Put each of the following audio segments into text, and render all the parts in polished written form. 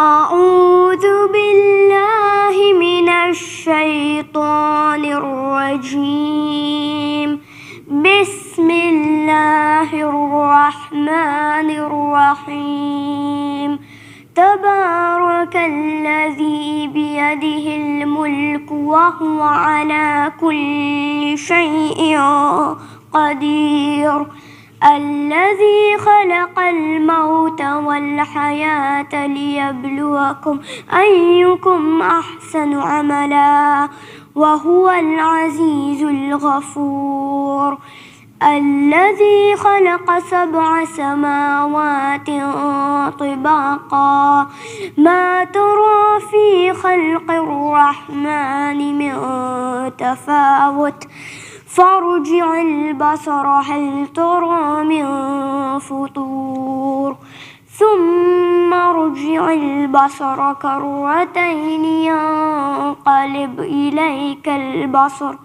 أعوذ بالله من الشيطان الرجيم. بسم الله الرحمن الرحيم. تبارك الذي بيده الملك وهو على كل شيء قدير. الذي خلق الموت والحياة ليبلوكم أيكم أحسن عملا وهو العزيز الغفور. الذي خلق 7 سماوات طباقا ما ترى في خلق الرحمن من تفاوت فارجع البصر هل ترى من فطور ثم ارجع البصر كرتين ينقلب إليك البصر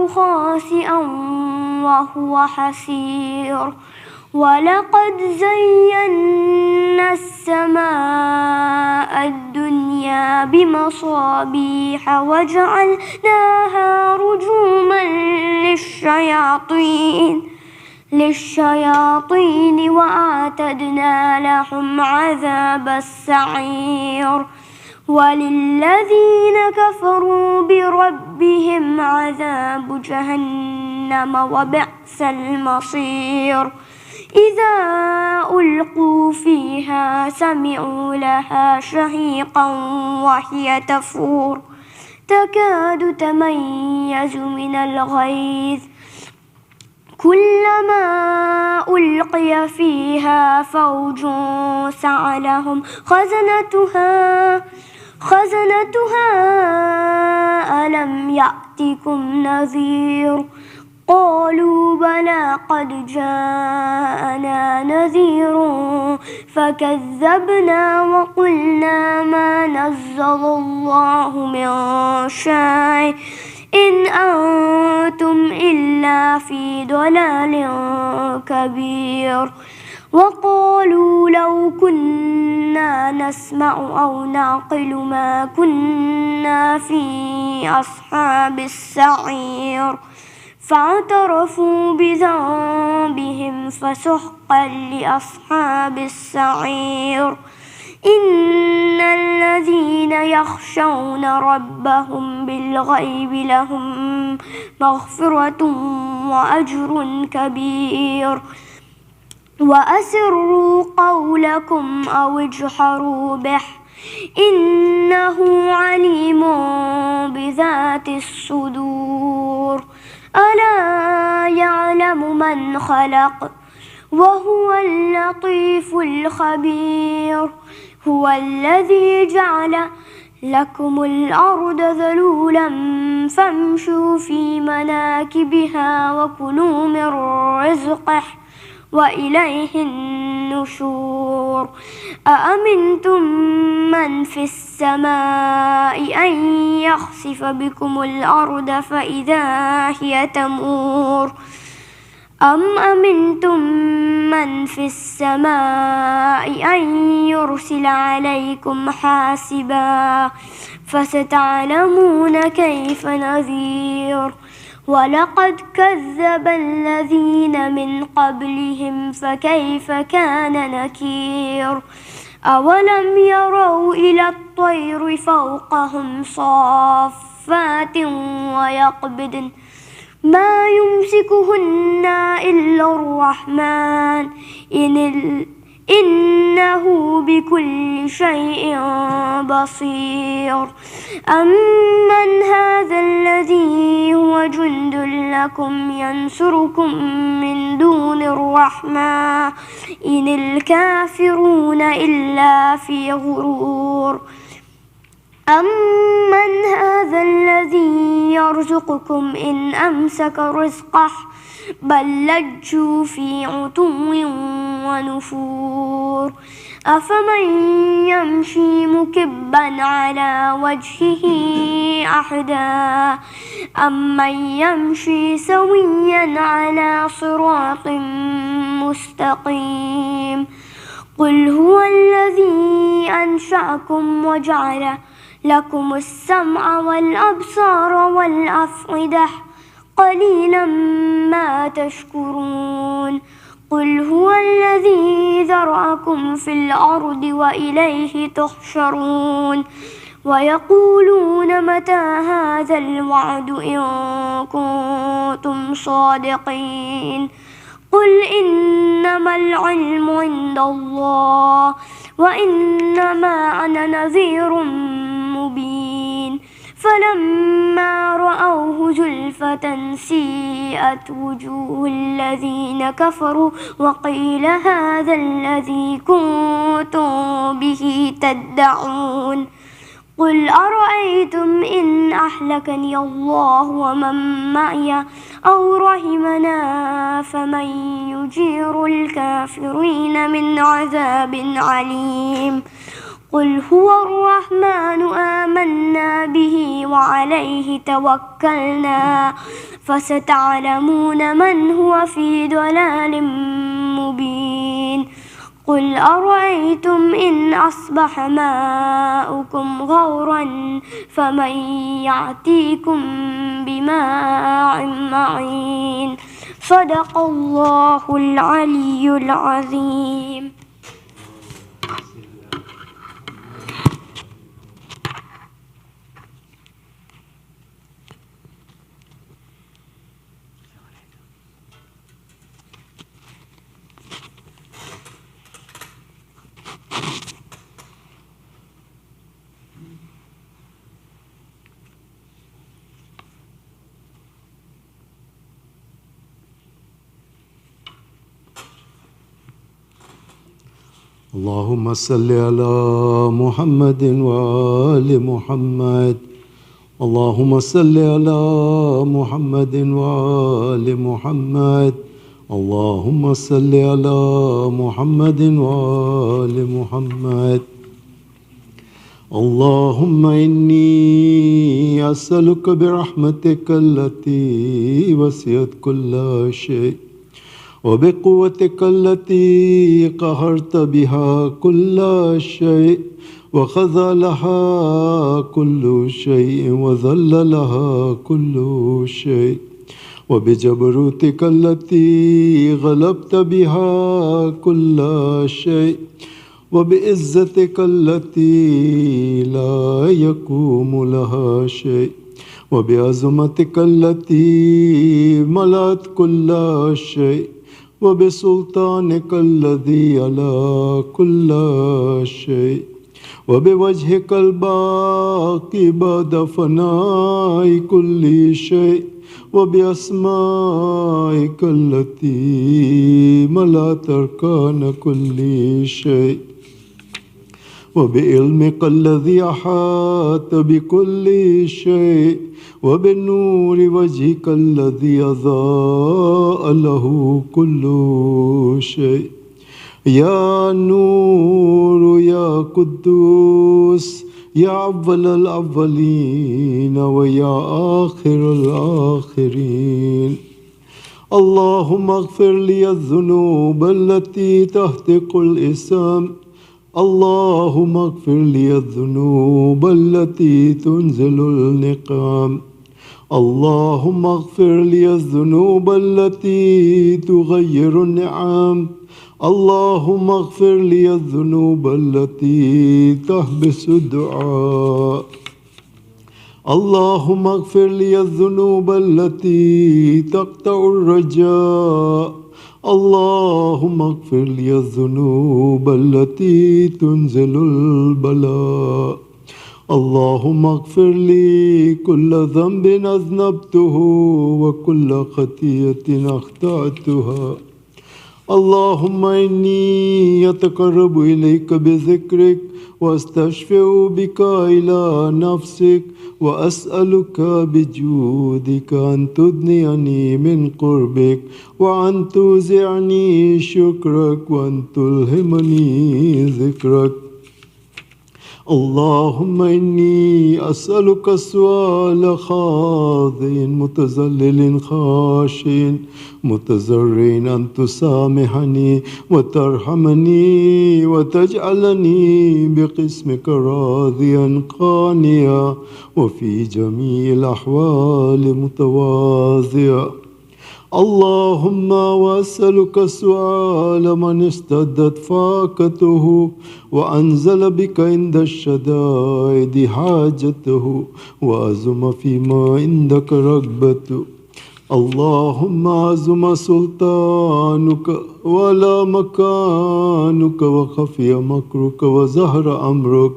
خاسئا وهو حسير. ولقد زينا السماء الدنيا بمصابيح وجعلناها رجوما للشياطين وأعتدنا لهم عذاب السعير. وللذين كفروا بربهم عذاب جهنم وبئس المصير. إذا ألقوا فيها سمعوا لها شهيقا وهي تفور تكاد تميز من الغيظ كلما ألقي فيها فوج سألهم خزنتها ألم يأتكم نذير قالوا بلى قد جاءنا نذير فكذبنا وقلنا ما نزل الله من شيء إن أنتم إلا في ضلال كبير. وقالوا لو كنا نسمع أو نعقل ما كنا في أصحاب السعير فاعترفوا بذنبهم فسحقا لأصحاب السعير. إن الذين يخشون ربهم بالغيب لهم مغفرة وأجر كبير. وأسروا قولكم أو اجهروا به إنه عليم بذات الصدور. ألا يعلم من خلق وهو اللطيف الخبير. هو الذي جعل لكم الأرض ذلولا فامشوا في مناكبها وكلوا من رزقه وإليه النشور. أأمنتم من في السماء أن يخسف بكم الأرض فإذا هي تمور أم أمنتم من في السماء أن يرسل عليكم حاسبا فستعلمون كيف نذير. ولقد كذب الذين من قبلهم فكيف كان نكير. أولم يروا إلى الطير فوقهم صافات ويقبضن ما يمسكهن إلا الرحمن إنه بكل شيء بصير. أمن هذا الذي هو جند لكم ينصركم من دون الرحمن إن الكافرون إلا في غرور. أمن هذا الذي يرزقكم إن أمسك رزقه بل لجوا في عتو ونفور. أفمن يمشي مكبا على وجهه أهدى أمن يمشي سويا على صراط مستقيم. قل هو الذي أنشأكم وجعل لكم السمع والأبصار والأفئدة قليلا ما تشكرون قل هو الذي ذرأكم في الأرض وإليه تحشرون ويقولون متى هذا الوعد إن كنتم صادقين قل إنما العلم عند الله وإنما أنا نذير مبين فلما رأوه زلفة سيئت وجوه الذين كفروا وقيل هذا الذي كنتم به تدعون قل أرأيتم إن أهلكني الله ومن معي أو رحمنا فمن يجير الكافرين من عذاب عليم قل هو الرحمن آمنا به وعليه توكلنا فستعلمون من هو في ضلال مبين قل أرأيتم إن أصبح ماؤكم غورا فمن يأتيكم بماء معين صدق الله العلي العظيم. اللهم صل على محمد وآل محمد اللهم صل على محمد وآل محمد اللهم صل على محمد وآل محمد اللهم إني أسألك برحمتك التي وسعت كل شيء وبقوتك التي قهرت بها كل شيء وخضع لها كل شيء وذل لها كل شيء وبجبروتك التي غلبت بها كل شيء وبعزتك التي لا يقوم لها شيء وبعظمتك التي ملأت كل شيء وبسلطانك الذي على كل شيء وبوجهك الباقي بعد فناء كل شيء وبأسمائك التي ملأت أركان كل شيء وبعلمك الذي أحاط بكل شيء وبنور وجهك الذي أضاء له كل شيء يا نور يا قدوس يا أول الأولين ويا آخر الآخرين اللهم اغفر لي الذنوب التي تهتك الإثم اللهم اغفر لي الذنوب التي تنزل النقام اللهم اغفر لي الذنوب التي تغير النعم اللهم اغفر لي الذنوب التي تحبس الدعاء اللهم اغفر لي الذنوب التي تقطع الرجاء اللهم اغفر لي الذنوب التي تنزل البلاء اللهم اغفر لي كل ذنب أذنبته وكل خطيئة أخطأتها اللهم إني أتقرب إليك بذكرك واستشفع بك إلى نفسك وأسألك بجودك أن تدنيني من قربك وأن توزعني شكرك وأن تلهمني ذكرك اللهم إني أسألك سؤال خاضع متذلل خاشع متضرع أن تسامحني وترحمني وتجعلني بقسمك راضيا قانيا وفي جميع الأحوال متواضعا. اللهم وأسألك سؤال من استدت فاقته وأنزل بك عند الشدائد حاجته وأزم فيما عندك رغبته. اللهم عظم سلطانك ولا مكانك وخفي مكرك وزهر أمرك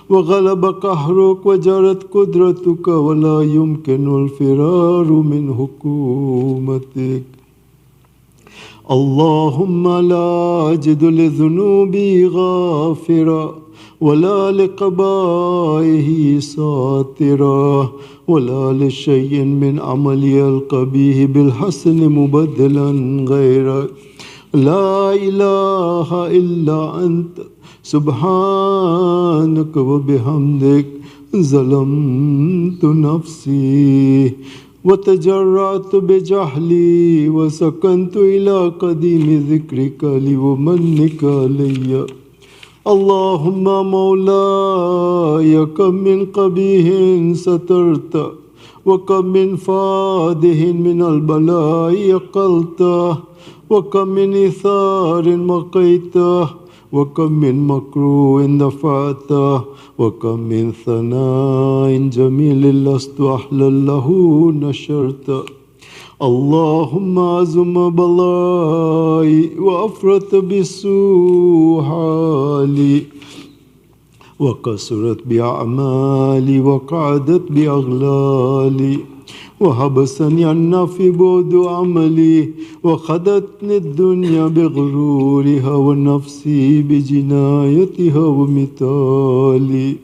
وغلب قهرك وجرت قدرتك ولا يمكن الفرار من حكومتك. اللهم لا أجد لذنوبي غافرا ولا لقبائه ساترا ولا لشيء من عملي القبيح بالحسن مبدلا غيرك. لا إله إلا أنت سبحانك وبحمدك ظلمت نفسي وتجرعت بجهلي وسكنت إلى قديم ذكرك لومنك علي. اللهم مولاي كم من قبيح سترت وكم من فاده من البلاء يقلته وكم من إثار مقيته وكم من مكروه دفعته وكم من ثناء جميل لست أحلا له نشرته. اللهم عظم بلائي وأفرط بسوء حالي وكسرت بأعمالي وقعدت بأغلالي وحبسني عن في بعد عملي وخدتني الدنيا بغرورها ونفسي بجنايتها ومثالي.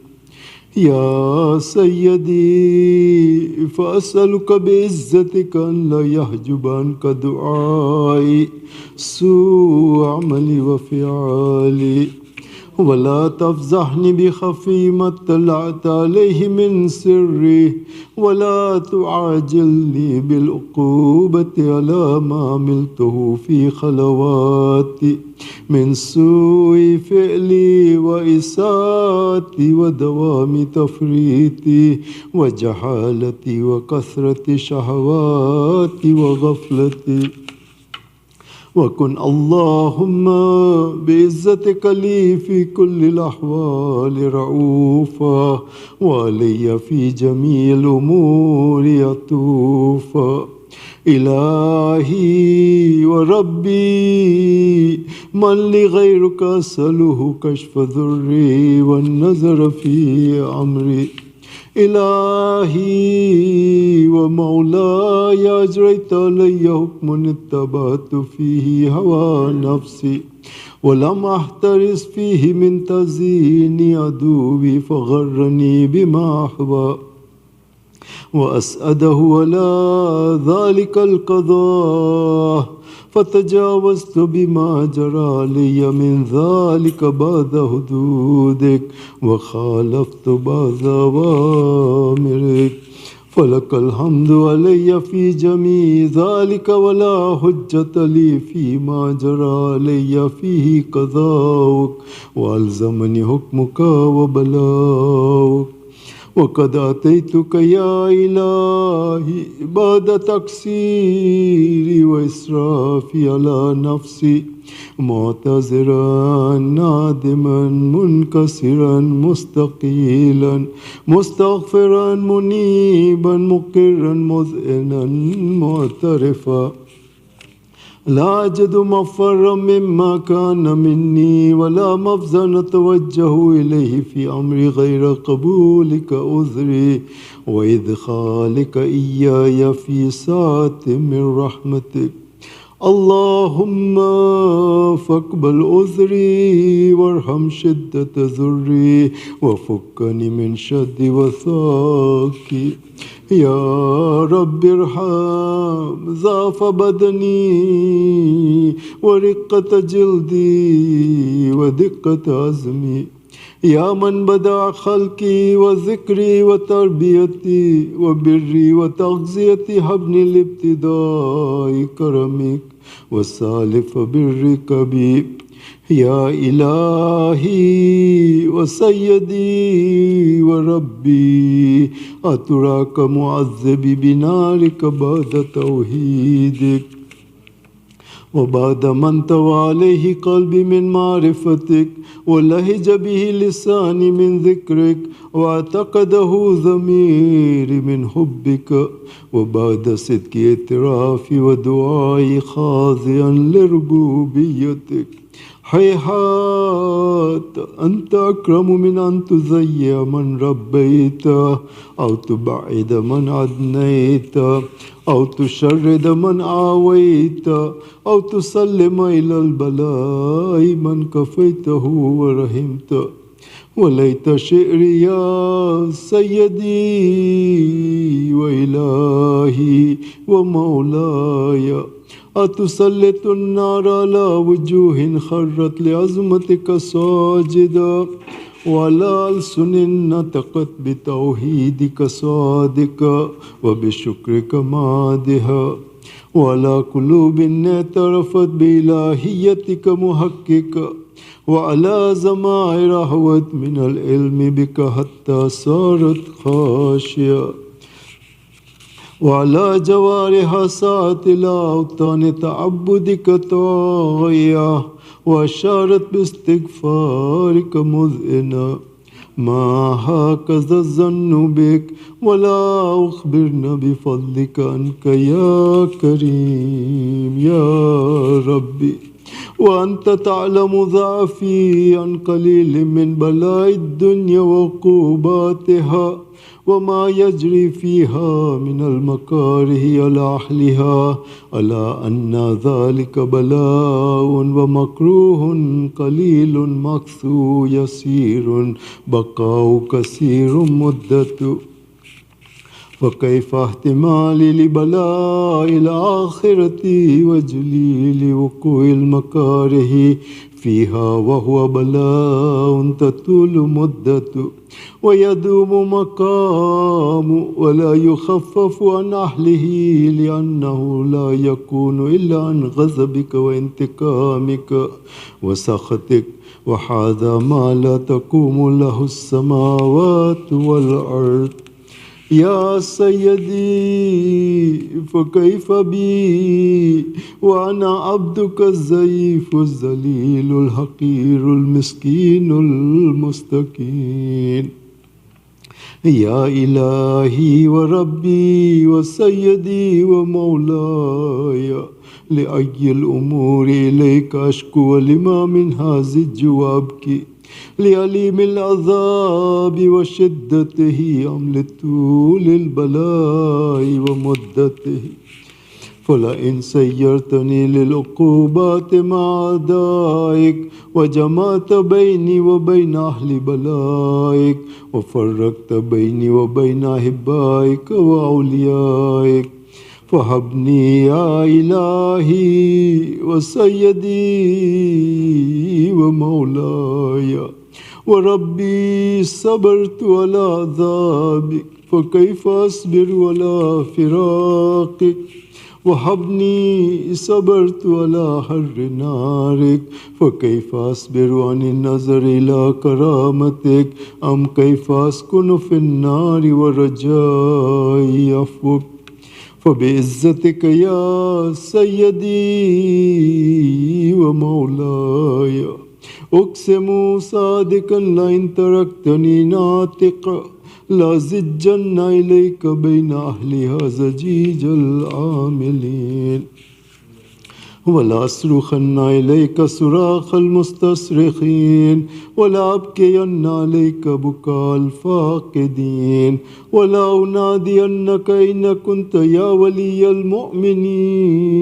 يا سيدي فأسألك بعزتك أن لا يحجب عنك دعائي سوء عملي وفعالي ولا تفضحني بخفي ما اطلعت عليه من سري ولا تعاجلني بالعقوبة على ما عملته في خلواتي من سوء فعلي وإساءتي ودوام تفريطي وجهالتي وكثرة شهواتي وغفلتي. وكن اللهم بعزتك لي في كل الأحوال رؤوفا وعلي في جميع الأمور عطوفا. إلهي وربي من لغيرك أسأله كشف ضري والنظر في أمري. إلهي ومولاي أجريت علي حكم اتبعت فيه هوى نفسي ولم أحترس فيه من تزيين عدوي فغرني بما أحوى وأسأده على ذلك القضاء فتجاوزت بما جرى لي من ذلك بعد حدودك وخالفت بعض أوامرك. فلك الحمد علي في جميع ذلك ولا حجة لي فيما جرى علي فيه قضاؤك وألزمني حكمك وبلاؤك. وقد أتيتك يا إلهي بعد تقصيري وإسرافي على نفسي معتذرا نادما منكسرا مستقيلا مستغفرا منيبا مقرا مذعنا معترفا. لا أجد مفرا مما كان مني ولا مفزا أتوجه إليه في أمري غير قبولك عذري وإدخالك إياي في ساعة من رحمتك. اللهم فاقبل عذري وارحم شدة ذري وفكني من شد وثاقي. يا رب ارحم ضعف بدني ورقة جلدي ودقة عزمي. يا من بدأ خلقي وذكري وتربيتي وبري وتغذيتي هبني الابتداء كرمك والسالف برك بي. يا إلهي وسيدي وربي أتراك معذبي بنارك بعد توحيدك وبعد من طوى عليه قلبي من معرفتك ولهج به لساني من ذكرك واعتقده ضميري من حبك وبعد صدق اعترافي ودعائي خاضعا لربوبيتك. هيهات أنت أكرم من أن تضيع من ربيت أو تبعد من أدنيت أو تشرد من آويت أو تسلم إلى البلاء من كفيته ورحمت. وليت شعري يا سيدي وإلهي ومولاي أتسلط النار على وجوه خرت لعظمتك ساجدا وعلى ألسن نطقت بتوحيدك صادقا وبشكرك مادها وعلى قلوب اعترفت بإلهيتك محققة وعلى زمائر رهوت من العلم بك حتى صارت خاشية وعلى جوارها ساعت إلى أوطان تعبدك طاغية وأشارت باستغفارك مذئنة. ما هكذا الظن بك ولا أخبرنا بفضلك عنك يا كريم يا ربي وأنت تعلم ضعفي عن قليل من بلاء الدنيا وعقوباتها وما يجري فيها من المكاره على أهلها ألا أن ذلك بلاء ومكروه قليل مكثو يسير بقاء كثير مدة. فكيف احتمالي لبلاء الآخرة وجليل وقوع المكاره فيها وهو بلاء تطول مدة ويدوم مقام ولا يخفف عن أهله لأنه لا يكون إلا عن غضبك وانتقامك وسخطك وهذا ما لا تقوم له السماوات والأرض. يا سيدي فكيف بي وأنا عبدك الضعيف الذليل الحقير المسكين المستكين. يا إلهي وربي وسيدي ومولاي لأي الأمور إليك أشكو ولما من هذه الجوابك لأليم العذاب وشدته أم لطول البلاء ومدته. فلئن سيرتني للعقوبات مع أعدائك وجمعت بيني وبين أهل بلائك وفرقت بيني وبين أحبائك وأوليائك فهبني يا إلهي وسيدي ومولاي وربي صبرت على عذابك فكيف أصبر على فراقك وهبني صبرت على حر نارك فكيف أصبر عن النظر إلى كرامتك أم كيف أسكن في النار ورجائي عفوك. فبعزتك يا سيدي ومولاي أقسم صادقا لئن تركتني ناطقا لازجن إليك بين أهلها زجيج العاملين ولا أصرخن إليك صراخ المستصرخين ولا أبكين عليك بكاء الفاقدين ولا أنادينك إن كنت يا ولي المؤمنين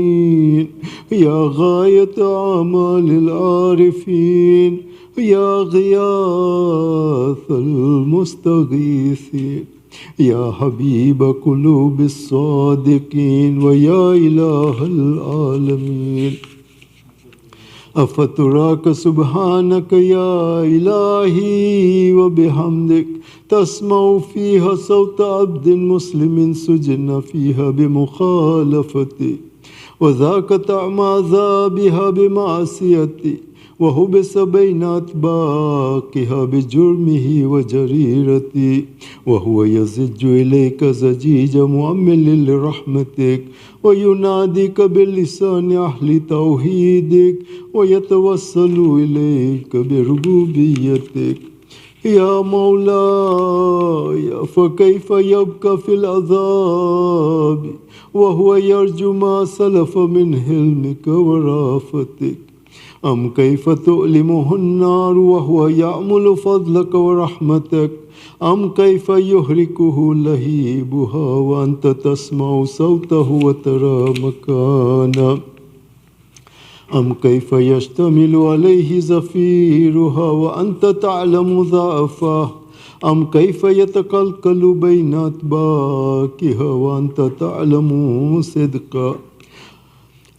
يا غاية أعمال العارفين يا غياث المستغيثين يا حبيب قلوب الصادقين ويا إله العالمين. أفتراك سبحانك يا إلهي وبحمدك تسمع فيها صوت عبد مسلم سجن فيها بمخالفتي وذاك تعمى ذابها بمعصيتي وحبس بين أطباقها بجرمه وجريرتي وهو يزج إليك زجيج مؤمل لرحمتك ويناديك باللسان أهل توحيدك ويتوسل إليك بربوبيتك يا مولاي فكيف يبقى في العذاب وهو يرجو ما سلف من حلمك ورأفتك أم كيف تؤلمه النار وهو يعمل فضلك ورحمتك أم كيف يهركه لهيبها وأنت تسمع صوته وترى مكانه أم كيف يشتمل عليه زفيرها وأنت تعلم ضعفه أم كيف يتقلقل بين أطباقها وأنت تعلم صدقه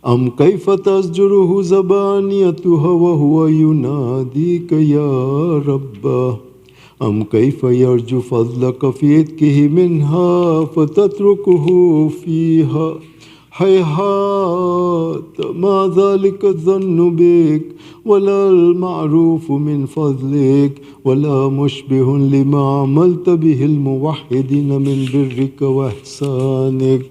أم كيف تزجره زبانيتها وهو يناديك يا رب أم كيف يرجو فضلك في إتكه منها فتتركه فيها هيهات ما ذلك الظن بك ولا المعروف من فضلك ولا مشبه لما عملت به الموحدين من برك وإحسانك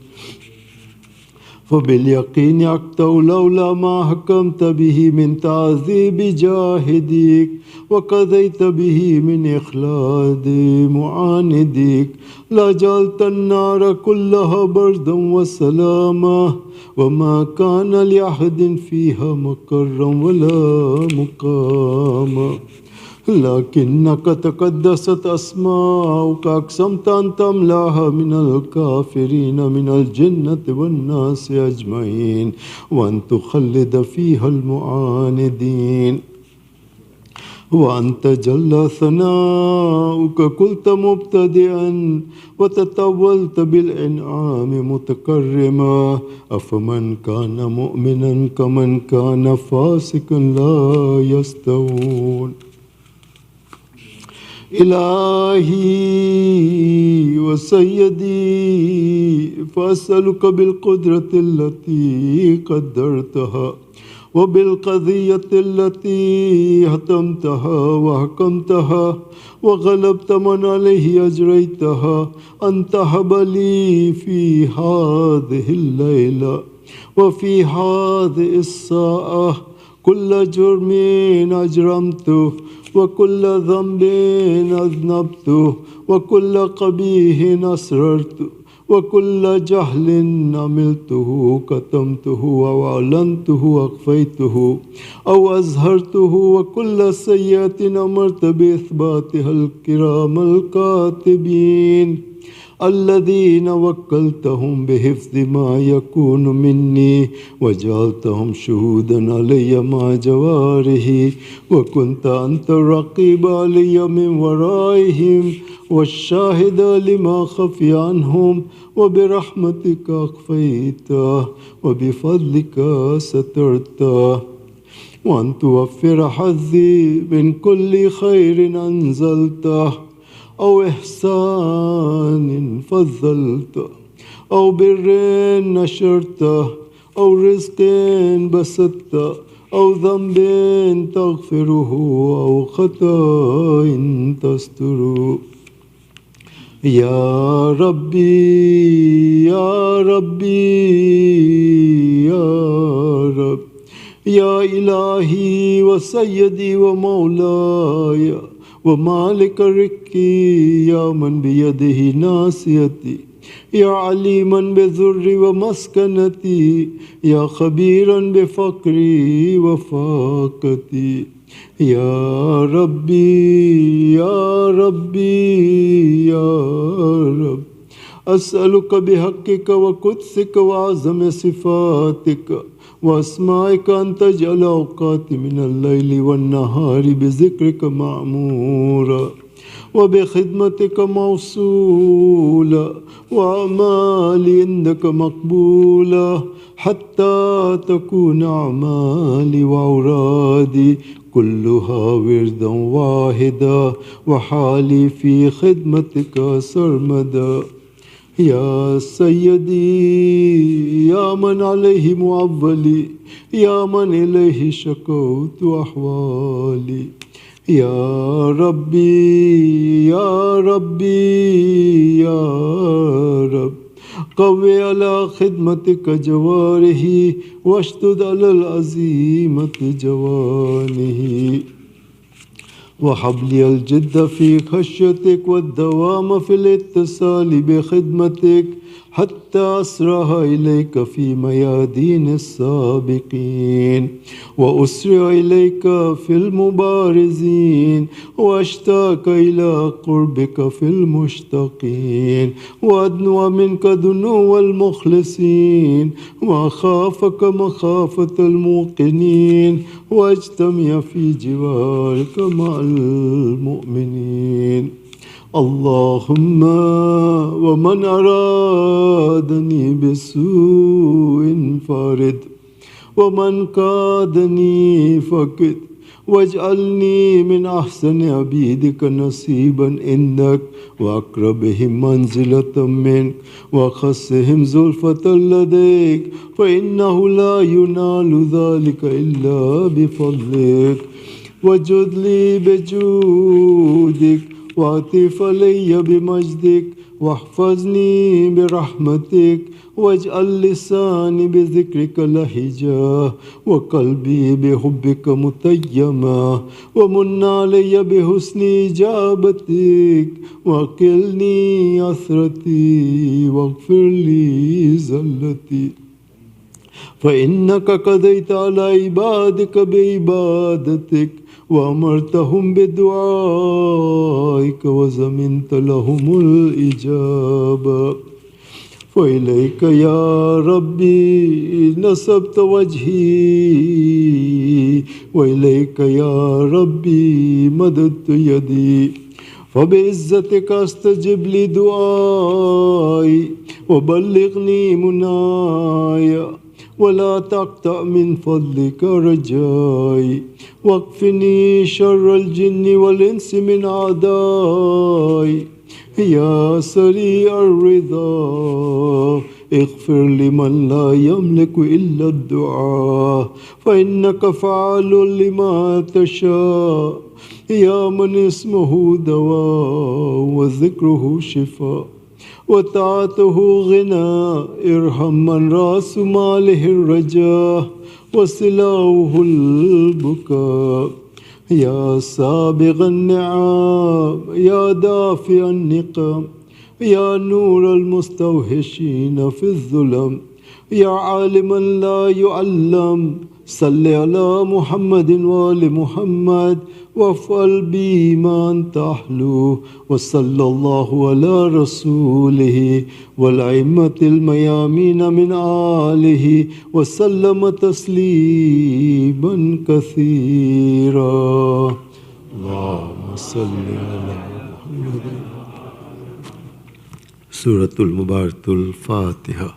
فباليقين أقطع لولا ما حكمت به من تعذيب جاهديك وقضيت به من إخلاد معانديك لجعلت النار كلها بردا وسلاما وما كان لأحد فيها مقرا ولا مقاما لكنك تقدست أسماؤك أقسمت أن تملاها من الكافرين من الجنة والناس أجمعين وأن تخلد فيها المعاندين وأنت جل ثناؤك قلت مبتدئا وتطولت بالإنعام متكرما أفمن كان مؤمنا كمن كان فاسقا لا يستوون إلهي وسيدي فأسألك بالقدرة التي قدرتها وبالقضية التي هتمتها وحكمتها وغلبت من عليه أجريتها أن تهب لي في هذه الليلة وفي هذه الساعة كل جرم أجرمته وكل ذنب أذنبته وكل قبيح أسررته وكل جهل عملته كتمته أو أعلنته أخفيته أو أظهرته وكل سيئة أمرت بإثباتها الكرام الكاتبين الذين وكلتهم بحفظ ما يكون مني وجعلتهم شهودا علي مع جواره وكنت أنت الرقيب علي من ورائهم والشاهد لما خفي عنهم وبرحمتك أخفيته وبفضلك سترته وأن توفر حظي من كل خير أنزلته أو إحسان فضلته أو بر نشرته أو رزق بسطته أو ذنب تغفره أو خطأ تستره يا ربي يا ربي يا رب يا إلهي وسيدي ومولاي ومالك ركي يا من بيده ناصيتي يا عليما بذري ومسكنتي يا خبيرا بفقري وفاقتي يا ربي يا ربي يا رب أسألك بحقك وقدسك وعظم صفاتك وأسمائك أن تجعل أوقاتي من الليل والنهار بذكرك معمورا وبخدمتك موصولة وأعمالي عندك مقبولة حتى تكون أعمالي وأورادي كلها وردا واحدا وحالي في خدمتك سرمدا. يا سيدي يا من عليه معولي يا من إليه شكوت أحوالي يا ربي يا ربي يا رب قوي على خدمتك جواره واشدد على العزيمة جوانه وهب لي الجد في خشيتك والدوام في الاتصال بخدمتك حتى أسرع إليك في ميادين السابقين وأسرع إليك في المبارزين وأشتاق إلى قربك في المشتاقين وأدنو منك دنو المخلصين وأخافك مخافة الموقنين واجتمع في جوارك مع المؤمنين. اللهم ومن أرادني بسوء فارد ومن كادني فكد واجعلني من أحسن عبيدك نصيبا عندك وأقربهم منزلة منك وخصهم زلفة لديك فإنه لا ينال ذلك إلا بفضلك. وجد لي بجودك وعطف علي بمجدك واحفظني برحمتك واجعل لساني بذكرك لهجا وقلبي بحبك متيما ومن علي بحسن إجابتك وقلني عثرتي واغفر لي زلتي فإنك قضيت على عبادك بعبادتك وأمرتهم بدعائك وزمنت لهم الإجابة. وإليك يا ربي نصبت وجهي وإليك يا ربي مددت يدي فبعزتك استجب لي دعائي وبلغني منايا ولا تقطع من فضلك رجائي واكفني شر الجن والإنس من أعدائي. يا سريع الرضا اغفر لمن لا يملك إلا الدعاء فإنك فعال لما تشاء. يا من اسمه دواء وذكره شفاء وطاعته غنى ارحم من رأس ماله الرجاء وسلاؤه البكاء. يا سابغ النعم يا دافع النقم يا نور المستوحشين في الظلم يا عالما لا يعلم صل على محمد وآل محمد وافعل بي ما أنت أحلو وصلى الله على رسوله والأئمة الميامين من آله وسلم تسليما كثيرا. اللهم صل على محمد. سورة المباركة الفاتحة.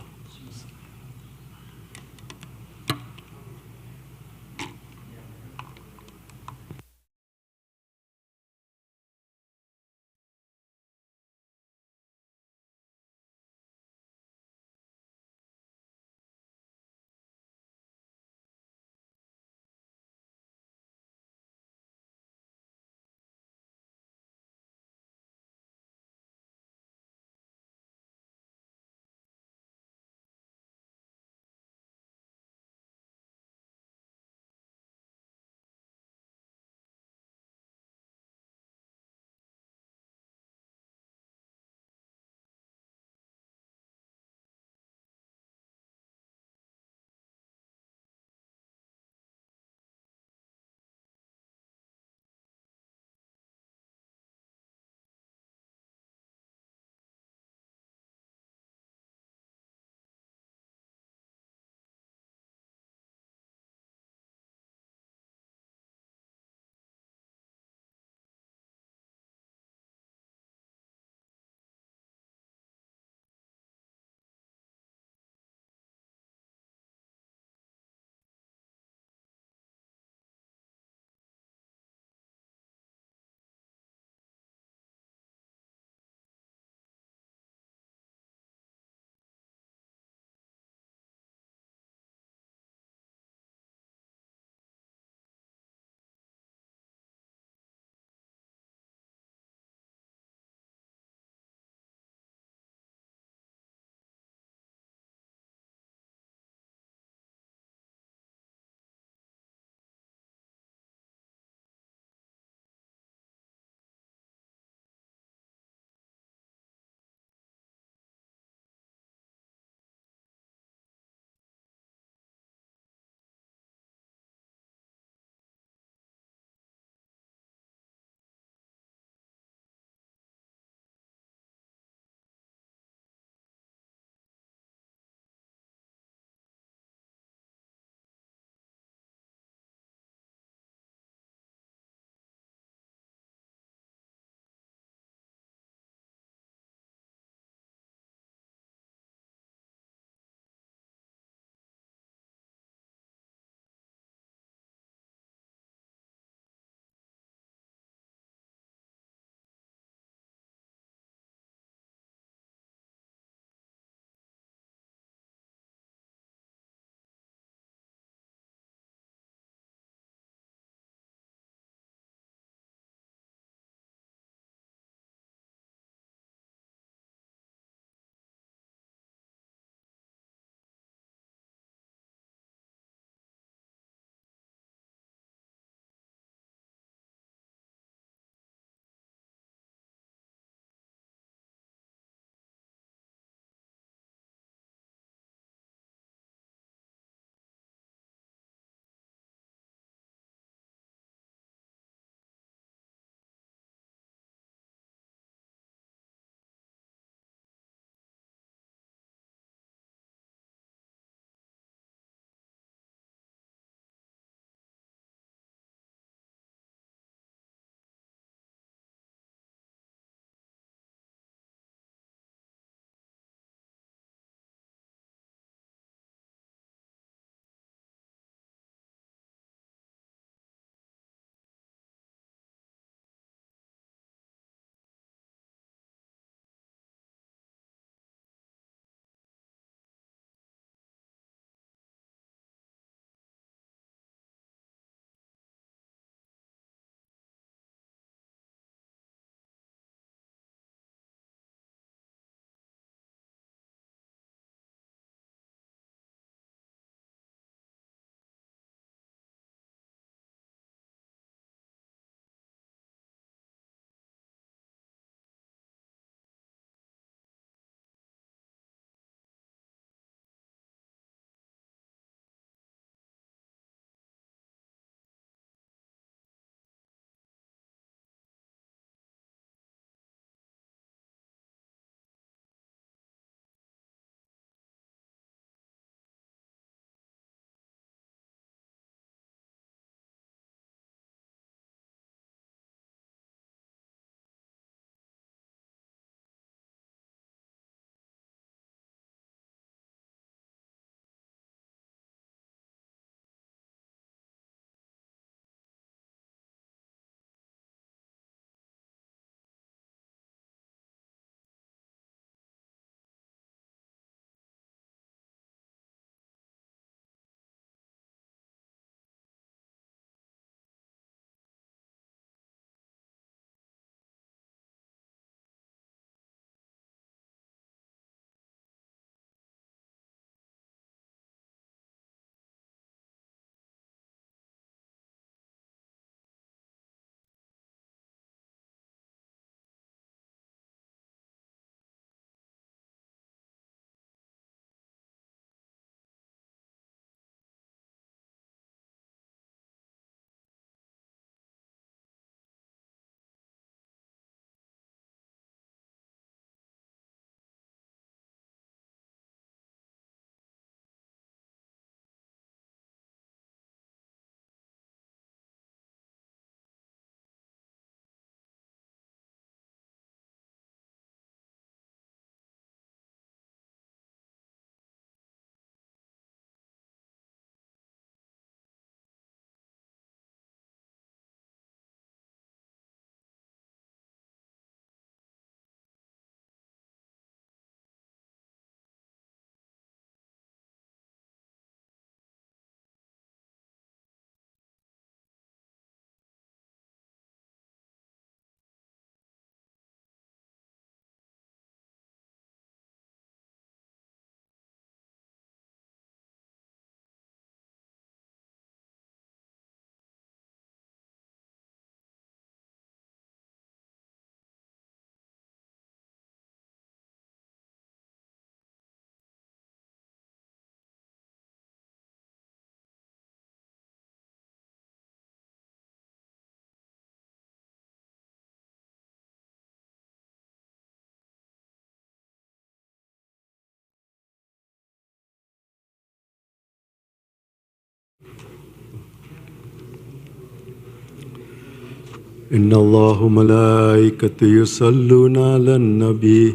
إن الله وملائكته يصلون على النبي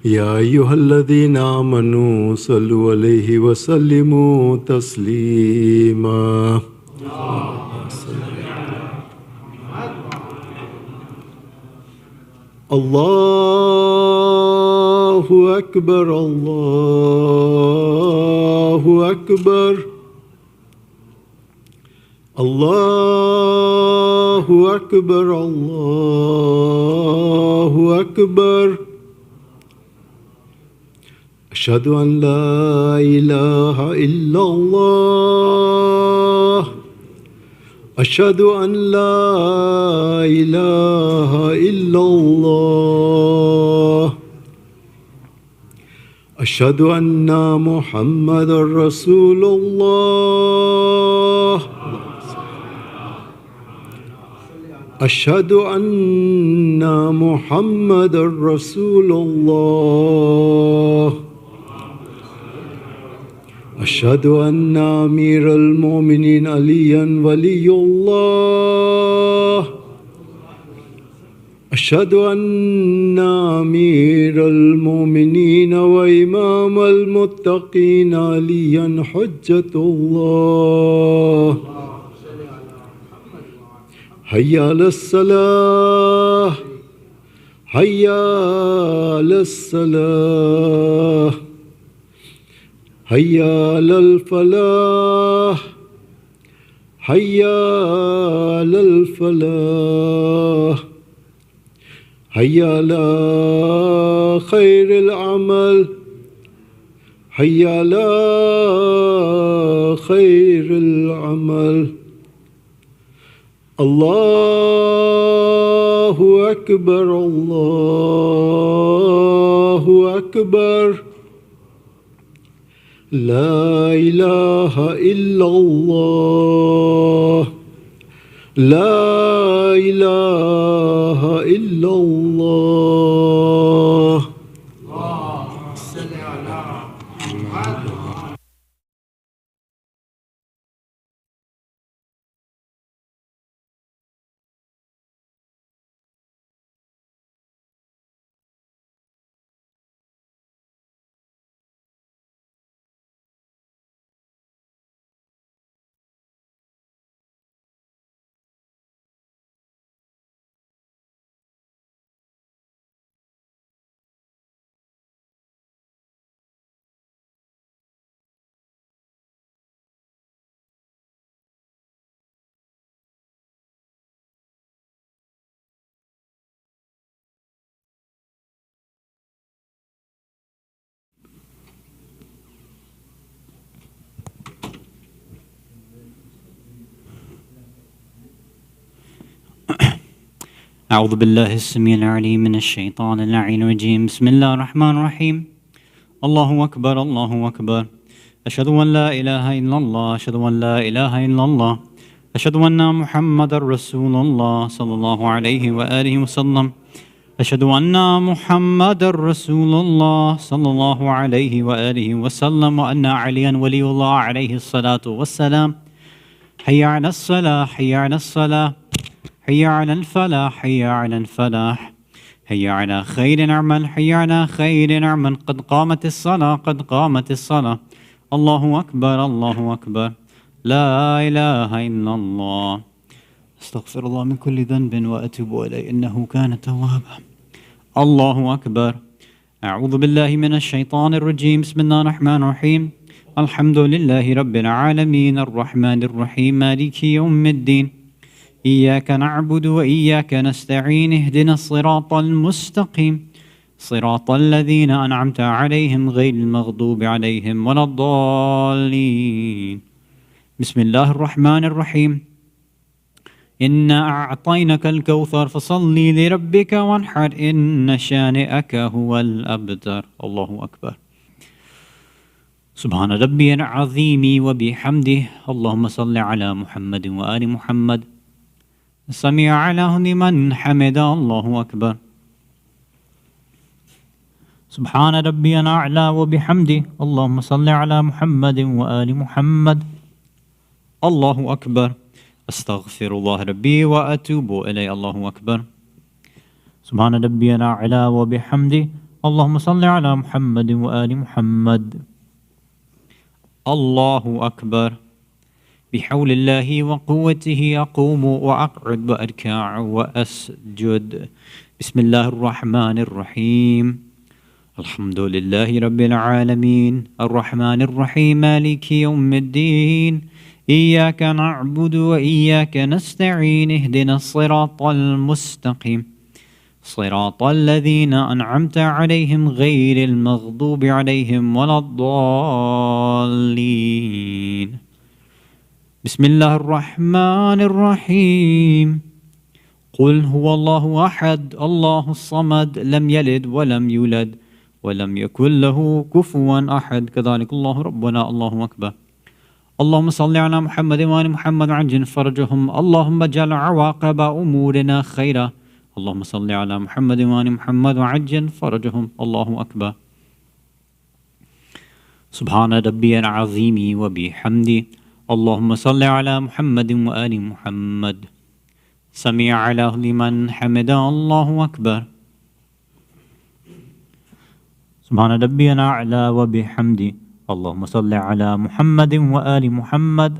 يا أيها الذين آمنوا صلوا عليه وسلموا تسليما الله أكبر الله أكبر الله أكبر الله أكبر أشهد أن لا إله إلا الله أشهد أن لا إله إلا الله أشهد أن محمدا رسول الله أشهد أن محمدا رسول الله أشهد أن أمير المؤمنين عليا ولي الله أشهد أن أمير المؤمنين وإمام المتقين عليا حجة الله حي على الصلاة حي على الصلاة حي على الفلاح حي على الفلاح حي على خير العمل حي على خير العمل الله أكبر الله أكبر لا إله إلا الله لا إله إلا الله اللهم صل على محمد. أعوذ بالله السميع العليم من الشيطان اللعين الرجيم. بسم الله الرحمن الرحيم. الله أكبر الله أكبر. أشهد أن لا إله إلا الله أشهد أن لا إله إلا الله أشهد أن محمد رسول الله صلى الله عليه وآله وسلم. أشهد أن محمد رسول الله صلى الله عليه وآله وسلم وأن عليا ولي الله عليه الصلاة والسلام. حي على الصلاة حي على الصلاة حي على الفلاح حي على الفلاح حي على خير نعمل حي على خير نعمل قد قامت الصلاة قد قامت الصلاة. الله أكبر الله أكبر. لا إله إلا الله. أستغفر الله من كل ذنب وأتوب إليه إنه كان توابا. الله أكبر. أعوذ بالله من الشيطان الرجيم. بسم الله الرحمن الرحيم. الحمد لله رب العالمين الرحمن الرحيم مالك يوم الدين. إياك نعبد وإياك نستعين اهدنا الصراط المستقيم صراط الذين أنعمت عليهم غير المغضوب عليهم ولا الضالين. بسم الله الرحمن الرحيم. إنا أعطيناك الكوثر فصل لربك وانحر إن شانئك هو الأبتر. الله أكبر. سبحان ربي العظيم وبحمده. اللهم صل على محمد وآل محمد. سمع على لمن حمد. الله أكبر. سبحان ربي الأعلى وبحمده. اللهم صل على محمد وآل محمد. الله أكبر. أستغفر الله ربي وأتوب إليه. الله أكبر. سبحان ربي الأعلى وبحمده. اللهم صل على محمد وآل محمد. الله أكبر. بحول الله وقوته أقوم وأقعد وأركع وأسجد. بسم الله الرحمن الرحيم. الحمد لله رب العالمين الرحمن الرحيم مالك يوم الدين إياك نعبد وإياك نستعين اهدنا الصراط المستقيم صراط الذين أنعمت عليهم غير المغضوب عليهم ولا الضالين. بسم الله الرحمن الرحيم. قل هو الله أحد الله الصمد لم يلد ولم يولد ولم يكن له كفوا أحد. كذلك الله ربنا. الله أكبر. اللهم صل على محمد وآل محمد وعجل فرجهم. اللهم اجعل عواقب أمورنا خيرا. اللهم صل على محمد وآل محمد وعجل فرجهم. الله أكبر. سبحان ربي العظيم وبحمده. اللهم صل على محمد وآل محمد. سمع الله لمن حمده. الله أكبر. سبحان ربي الأعلى وبحمده. اللهم صل على محمد وآل محمد.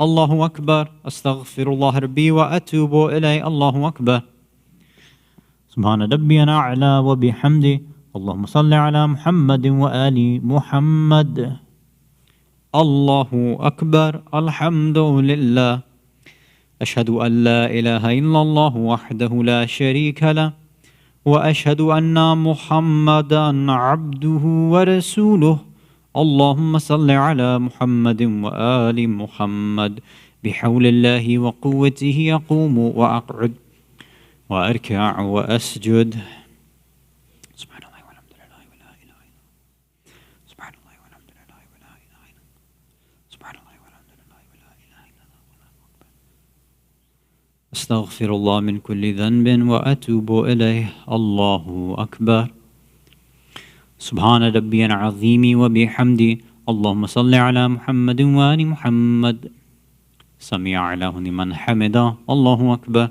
الله أكبر. أستغفر الله ربي وأتوب إليه. الله أكبر. سبحان ربي الأعلى وبحمده. اللهم صل على محمد وآل محمد. الله أكبر. الحمد لله. أشهد أن لا إله إلا الله وحده لا شريك له وأشهد أن محمدا عبده ورسوله. اللهم صل على محمد وآل محمد. بحول الله وقوته أقوم وأقعد وأركع وأسجد. سبحان الله والحمد لله ولا إله إلا الله. سبحان الله والحمد لله ولا إله إلا الله. سبحان الله والحمد لله ولا إله إلا الله. أستغفر الله من كل ذنب وأتوب إليه. الله أكبر. سبحان ربي العظيم وبحمده. اللهم صل على محمد وآل محمد. سمع الله لمن حمده. الله أكبر.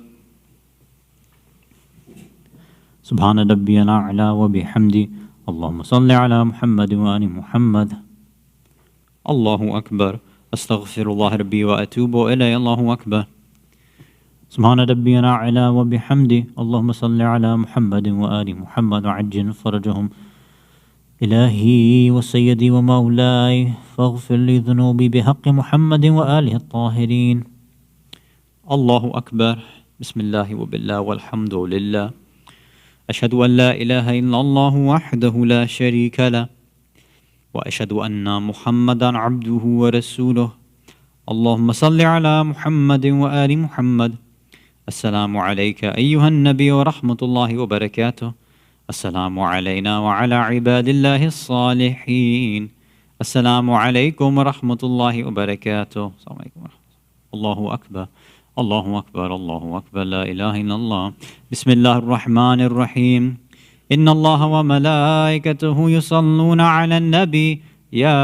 سبحان ربي الأعلى وبحمده. اللهم صل على محمد وآل محمد. الله أكبر. أستغفر الله ربي وأتوب إليه. الله أكبر. سبحان ربي الأعلى وبحمده. اللهم صل على محمد وآل محمد وعجل فرجهم. إلهي وسيدي ومولاي فاغفر لي ذنوبي بحق محمد وآله الطاهرين. الله أكبر. بسم الله وبالله والحمد لله. أشهد أن لا إله إلا الله وحده لا شريك له وأشهد أن محمدا عبده ورسوله. اللهم صل على محمد وآل محمد. السلام عليك أيها النبي ورحمة الله وبركاته. السلام علينا وعلى عباد الله الصالحين. السلام عليكم ورحمة الله وبركاته. السلام عليكم ورحمة الله. الله أكبر. الله أكبر. الله أكبر. لا إله إلا الله. بسم الله الرحمن الرحيم. إن الله وملائكته يصلون على النبي يا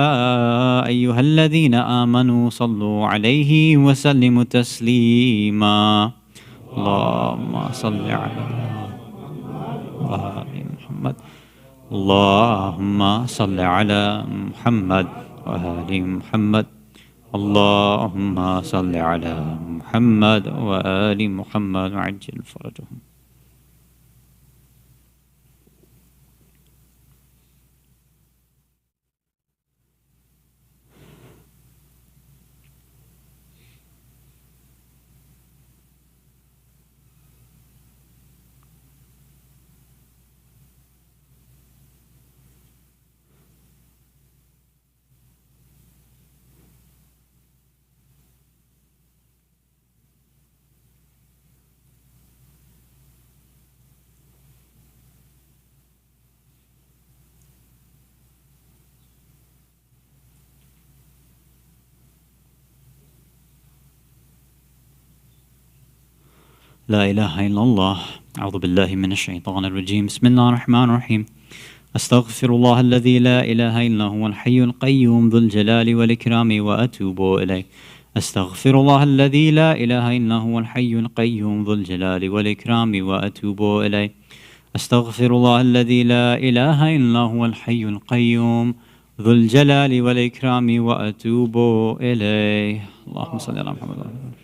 أيها الذين آمنوا صلوا عليه وسلموا تسليما. اللهم صل على محمد. اللهم صل على محمد وآل محمد. اللهم صل على محمد وآل محمد وعجل فرجهم. لا إله إلا الله. أعوذ بالله من الشيطان الرجيم. بسم الله الرحمن الرحيم. أستغفر الله الذي لا إله إلا هو الحي القيوم ذو الجلال والإكرام وأتوب إليه. أستغفر الله الذي لا إله إلا هو الحي القيوم ذو الجلال والإكرام وأتوب إليه. أستغفر الله الذي لا إله إلا هو الحي القيوم ذو الجلال والإكرام وأتوب إليه. اللهم صل على محمد وعلى آله.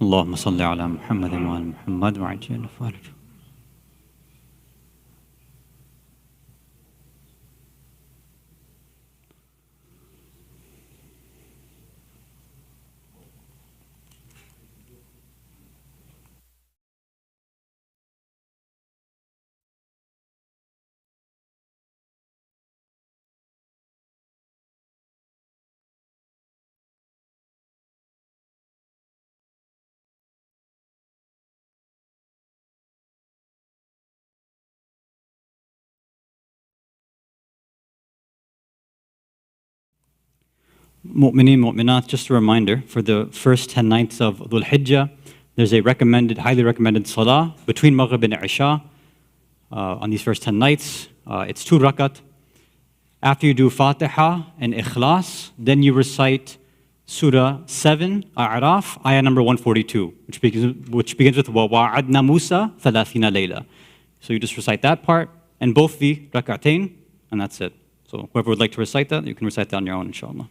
اللهم صل على محمد وآل محمد وعجل فرجه. Mu'mineen, mu'minat, just a reminder, for the first 10 nights of Dhul Hijjah, there's a highly recommended salah between Maghrib and Isha on these first 10 nights. It's 2 rakat. After you do Fatiha and Ikhlas, then you recite Surah 7, A'raf, ayah number 142, which begins with وَوَعَدْنَا مُوسَى ثَلَاثِينَ لَيْلَةً. So you just recite that part and both the rak'atain, and that's it. So whoever would like to recite that, you can recite that on your own, inshallah.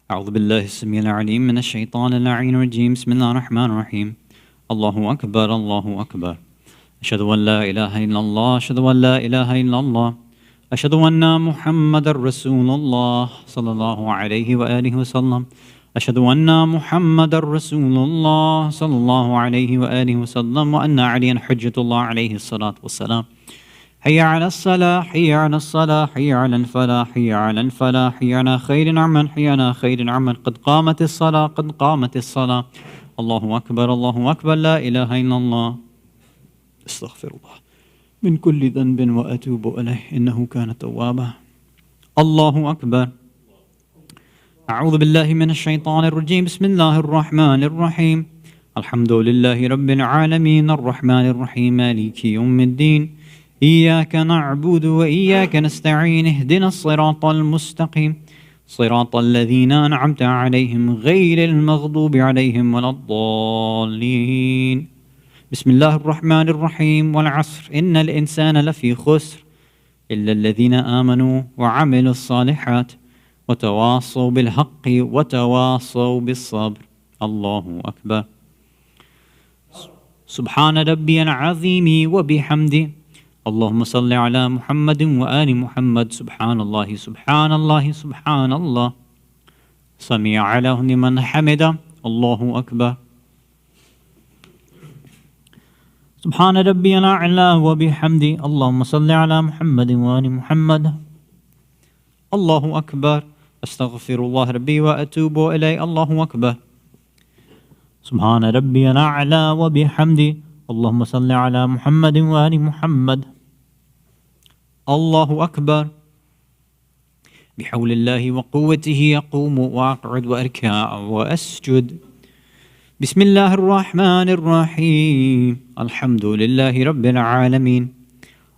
أعوذ بالله السميع العليم من الشيطان اللعين الرجيم. بسم الله الرحمن الرحيم. الله أكبر الله أكبر. أشهد أن لا إله إلا الله أشهد أن لا إله إلا الله أشهد أن محمد رسول الله صلى الله عليه وآله وسلم. أشهد أن محمد رسول الله صلى الله عليه وآله وسلم وأن عليا حجة الله عليه الصلاة والسلام. حي على الصلاة حي على الصلاة حي على الفلاح حي على الفلاح حي على خير عمل حي على خير عمل قد قامت الصلاة قد قامت الصلاة. الله أكبر الله أكبر. لا إله إلا الله. استغفر الله من كل ذنب وأتوب إليه إنه كان توابا. الله أكبر. أعوذ بالله من الشيطان الرجيم. بسم الله الرحمن الرحيم. الحمد لله رب العالمين الرحمن الرحيم مالك يوم الدين إياك نعبد وإياك نستعين اهدنا الصراط المستقيم صراط الذين أنعمت عليهم غير المغضوب عليهم ولا الضالين. بسم الله الرحمن الرحيم. والعصر إن الإنسان لفي خسر إلا الذين آمنوا وعملوا الصالحات وتواصوا بالحق وتواصوا بالصبر. الله أكبر. سبحان ربي العظيم وبحمده. اللهم صل على محمد وآل محمد. سبحان الله سبحان الله سبحان الله. سمع له لمن حمده. الله أكبر. سبحان ربي الأعلى وبحمده. اللهم صل على محمد وآل محمد. الله أكبر. أستغفر الله ربي وأتوب إليه. الله أكبر. سبحان ربي الأعلى وبحمده. اللهم صل على محمد وآل محمد. الله أكبر. بحول الله وقوته أقوم وأقعد وأركع وأسجد. بسم الله الرحمن الرحيم. الحمد لله رب العالمين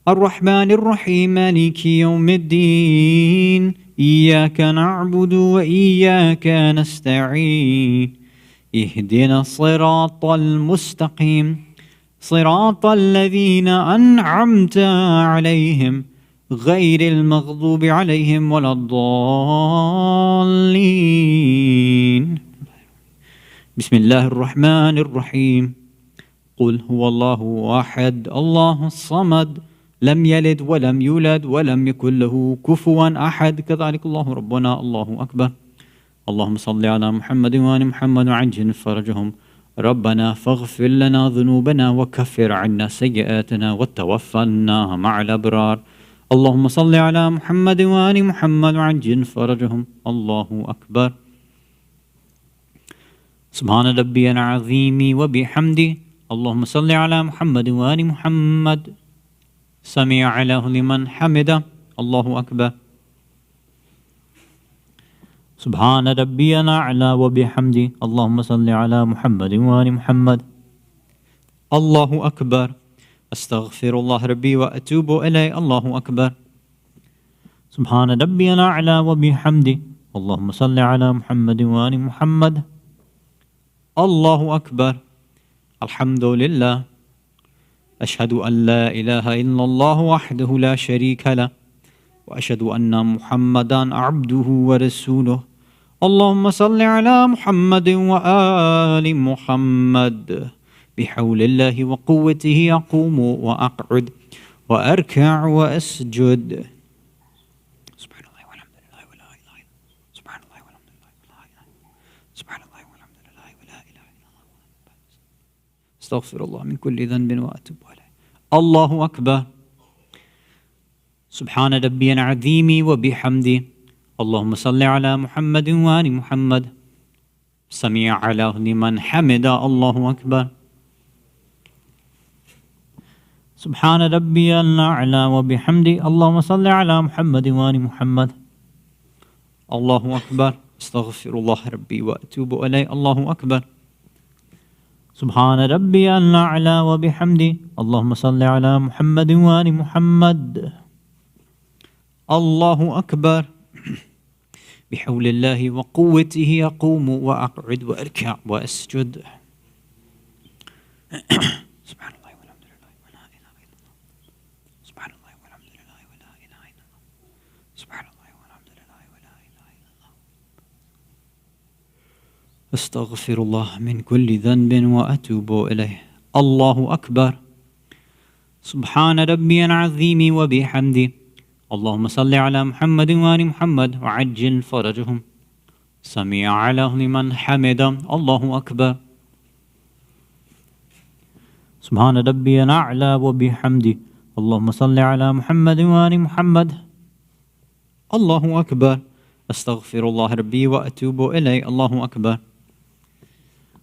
الرحمن الرحيم مالك يوم الدين إياك نعبد وإياك نستعين اهدنا الصراط المستقيم صراط الذين أنعمت عليهم غير المغضوب عليهم ولا الضالين. بسم الله الرحمن الرحيم. قل هو الله أحد الله الصمد لم يلد ولم يولد ولم يكن له كفوا أحد. كذلك الله ربنا. الله أكبر. اللهم صل على محمد وآل محمد وعجل فرجهم. ربنا فاغفر لنا ذنوبنا وكفر عنا سيئاتنا وتوفنا مع الأبرار. اللهم صل على محمد وآل محمد وعجل فرجهم. الله أكبر. سبحان ربي العظيم وبحمده. اللهم صل على محمد وآل محمد. سمع له لمن حمده. الله أكبر. سبحان ربي الأعلى وبحمده. اللهم صل على محمد وآل محمد. الله أكبر. أستغفر الله ربي وأتوب إليه. الله أكبر. سبحان ربي الأعلى وبحمده. اللهم صل على محمد وآل محمد. الله أكبر. الحمد لله. أشهد أن لا إله إلا الله وحده لا شريك له وأشهد أن محمدا عبده ورسوله. اللهم صل على محمد وآل محمد. بحول الله وقوته أقوم وأقعد وأركع وأسجد. سبحان الله والحمد لله ولا إله إلا الله. سبحان الله والحمد لله ولا إله إلا الله. سبحان الله والحمد لله ولا إله إلا الله. استغفر الله من كل ذنب وأتوب إليه. الله أكبر. سبحان ربي العظيم وبحمده. اللهم صل على محمد وآل محمد. سمع له لمن حمد. الله أكبر. سبحان ربي الأعلى وبحمده. اللهم صل على محمد وآل محمد. الله أكبر. استغفر الله ربي وأتوب إليه. الله أكبر. سبحان ربي الأعلى وبحمده. اللهم صل على محمد وآل محمد. الله أكبر. بحول الله وقوته أقوم وأقعد وأركع وأسجد. سبحان الله والحمد لله ولا إله إلا الله. سبحان الله والحمد لله ولا إله إلا الله. سبحان الله والحمد لله ولا إله إلا الله. أستغفر الله من كل ذنب وأتوب إليه. الله أكبر. سبحان ربي العظيم وبحمده. اللهم صل على محمد وآل محمد وعجل فرجهم. سميع الله لمن حمده. الله أكبر. سبحان ربي الأعلى وبحمده. اللهم صل على محمد وآل محمد. الله أكبر. أستغفر الله ربي وأتوب إليه. الله أكبر.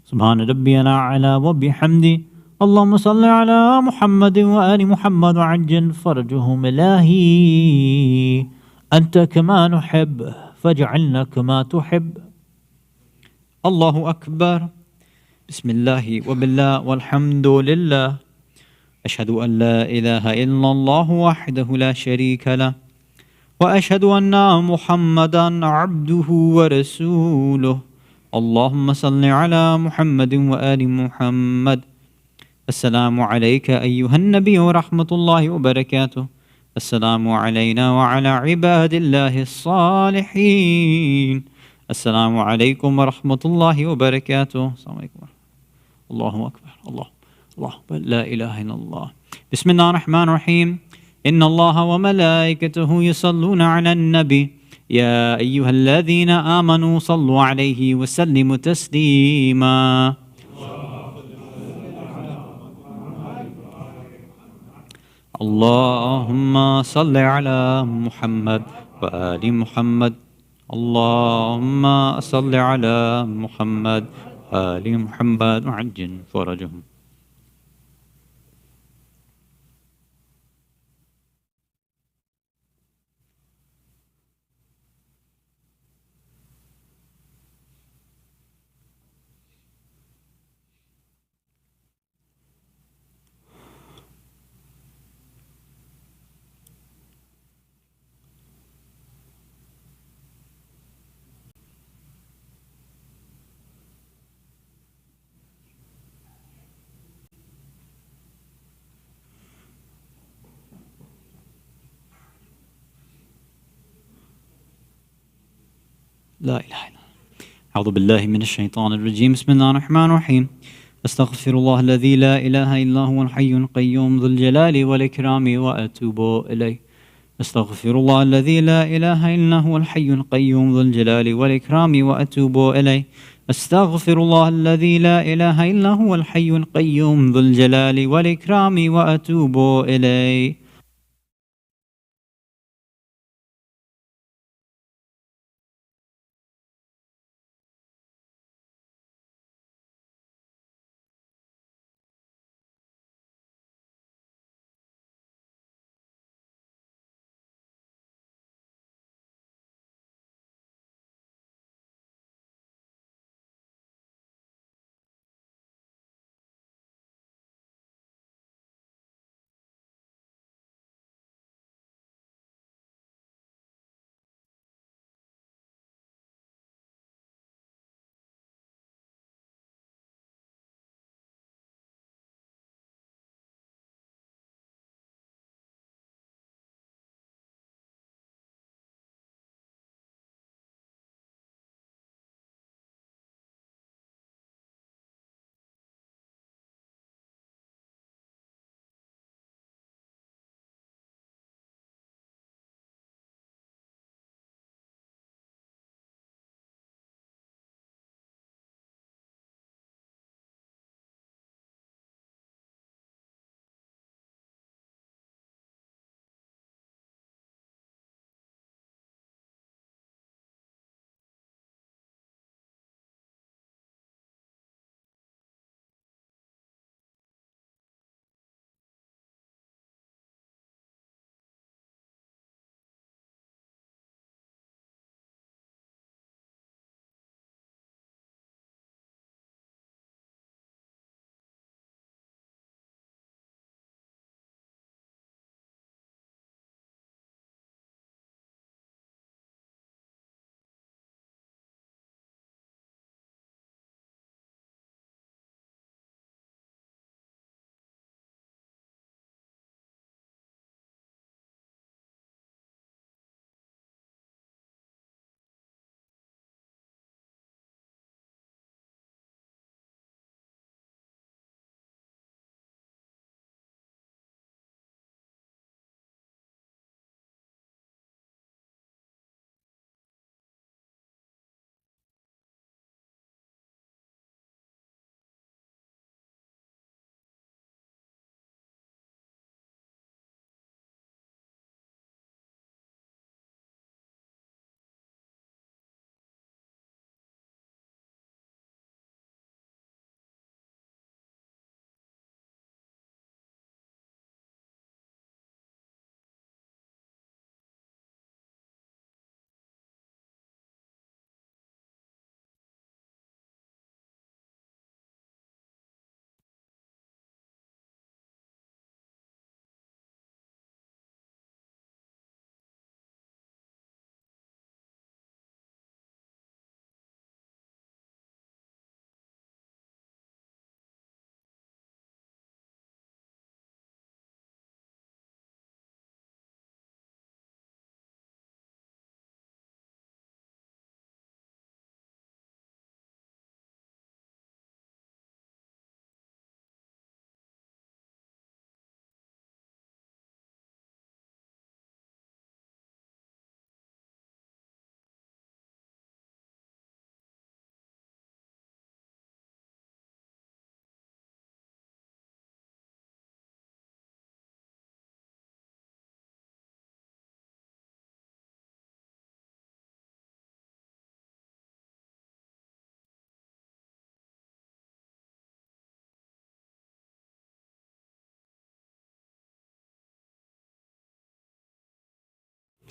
سبحان ربي الأعلى وبحمده. اللهم صل على محمد وآل محمد وعجل فرجهم. إلهي أنت كما نحب فاجعلنا كما تحب. الله أكبر. بسم الله وبالله والحمد لله. أشهد أن لا إله إلا الله وحده لا شريك له وأشهد أن محمدا عبده ورسوله. اللهم صل على محمد وآل محمد. السلام عليك أيها النبي ورحمة الله وبركاته. السلام علينا وعلى عباد الله الصالحين. السلام عليكم ورحمة الله وبركاته. السلام عليكم. الله أكبر. الله أكبر. لا إله إلا الله. بسم الله الرحمن الرحيم. إن الله وملائكته يصلون على النبي يا أيها الذين آمنوا صلوا عليه وسلموا تسليما. اللهم صل على محمد وآل محمد. اللهم صل على محمد وآل محمد وعجل فرجهم. لا إله إلا الله. أعوذ بالله من الشيطان الرجيم. بسم الله الرحمن الرحيم. أستغفر الله الذي لا إله إلا هو الحي القيوم ذو الجلال والإكرام وأتوب إليه. أستغفر الله الذي لا إله إلا هو الحي القيوم ذو الجلال والإكرام وأتوب إليه. أستغفر الله الذي لا إله إلا هو الحي القيوم ذو الجلال والإكرام وأتوب إليه.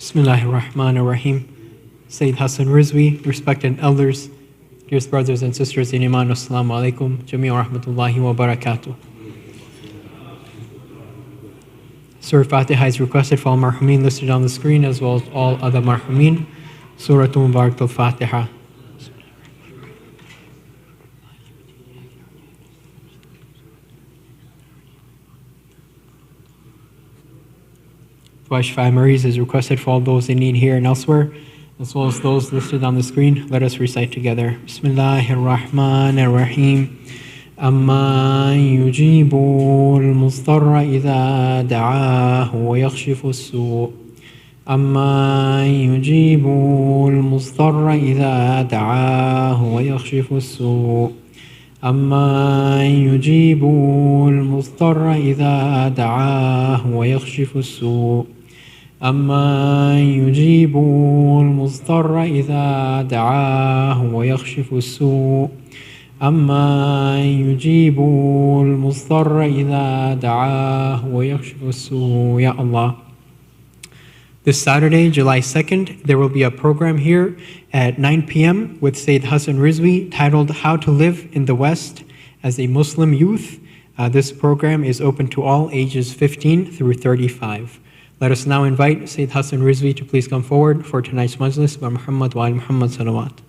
Bismillahir Rahmanir Rahim. Sayyid Hasan Rizvi, respected elders, dearest brothers and sisters in Iman, Assalamu alaikum, Jamii wa rahmatullahi wa barakatuh. Surah Fatiha is requested for all marhumin listed on the screen as well as all other marhumin. Surah Mubarak al-Fatiha. Shifa Maries is requested for all those in need here and elsewhere, as well as those listed on the screen. Let us recite together. Bismillahir Rahmanir Rahim. أَمَّن يُجِيبُ الْمُضْطَرَّ إِذَا دَعَاهُ وَيَكْشِفُ السُّوءَ أَمَّن يُجِيبُ الْمُضْطَرَّ إِذَا دَعَاهُ وَيَكْشِفُ السُّوءَ أَمَّن يُجِيبُ الْمُضْطَرَّ إِذَا دَعَاهُ وَيَكْشِفُ السُّوءَ أَمَّن يُجِيبُ الْمُضْطَرَّ إِذَا دَعَاهُ وَيَكْشِفُ السُّوءَ أَمَّن يُجِيبُ الْمُضْطَرَّ إِذَا دَعَاهُ وَيَكْشِفُ السُّوءَ. Ya Allah. This Saturday, July 2nd, there will be a program here at 9 p.m. with Sayyid Hasan Rizvi titled How to Live in the West as a Muslim Youth. This program is open to all ages 15 through 35. Let us now invite Sayyid Hasan Rizvi to please come forward for tonight's majlis by Muhammad wa ali Muhammad salawat.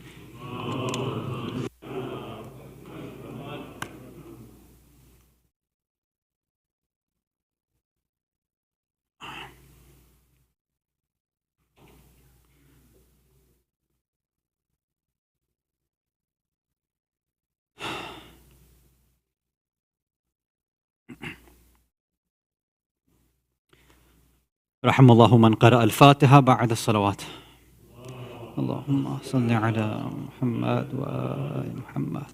رحم الله من قرأ الفاتحة بعد الصلوات. اللهم صل على محمد وآل محمد.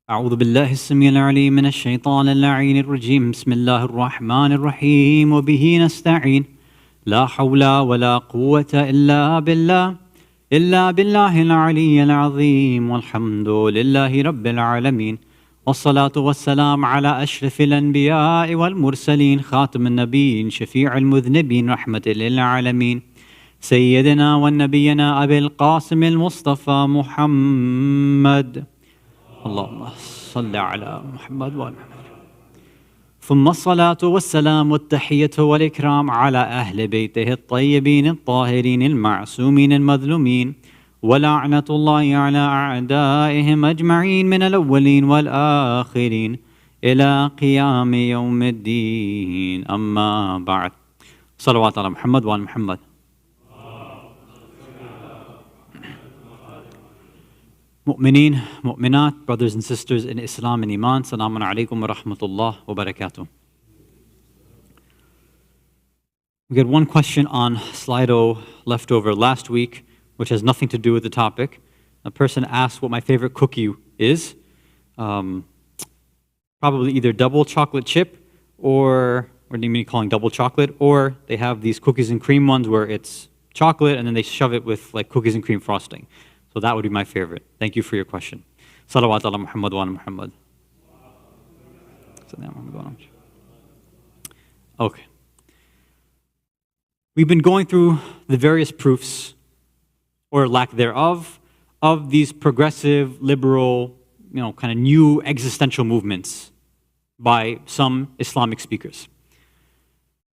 أعوذ بالله السميع العليم من الشيطان اللعين الرجيم. بسم الله الرحمن الرحيم وبه نستعين. لا حول ولا قوة إلا بالله العلي العظيم والحمد لله رب العالمين والصلاة والسلام على أشرف الأنبياء والمرسلين خاتم النبيين شفيع المذنبين رحمة للعالمين سيدنا ونبينا أبي القاسم المصطفى محمد. اللهم صل على محمد وآل محمد. ثم الصلاة والسلام والتحية والإكرام على أهل بيته الطيبين الطاهرين المعصومين المظلومين ولعنة الله على أعدائهم أجمعين من الأولين والآخرين إلى قيام يوم الدين. أما بعد. صلوات على محمد وآل محمد. Mu'mineen, mu'minat, brothers and sisters in Islam and Iman, Assalamu alaikum wa rahmatullah wa barakatuh. We had one question on Slido left over last week, which has nothing to do with the topic. A person asked what my favorite cookie is. Probably either double chocolate chip or do you mean calling double chocolate? Or they have these cookies and cream ones where it's chocolate and then they shove it with like cookies and cream frosting. So that would be my favorite. Thank you for your question. Salawat ala Muhammad wa ala Muhammad. Okay. We've been going through the various proofs, or lack thereof, of these progressive, liberal, kind of new existential movements by some Islamic speakers.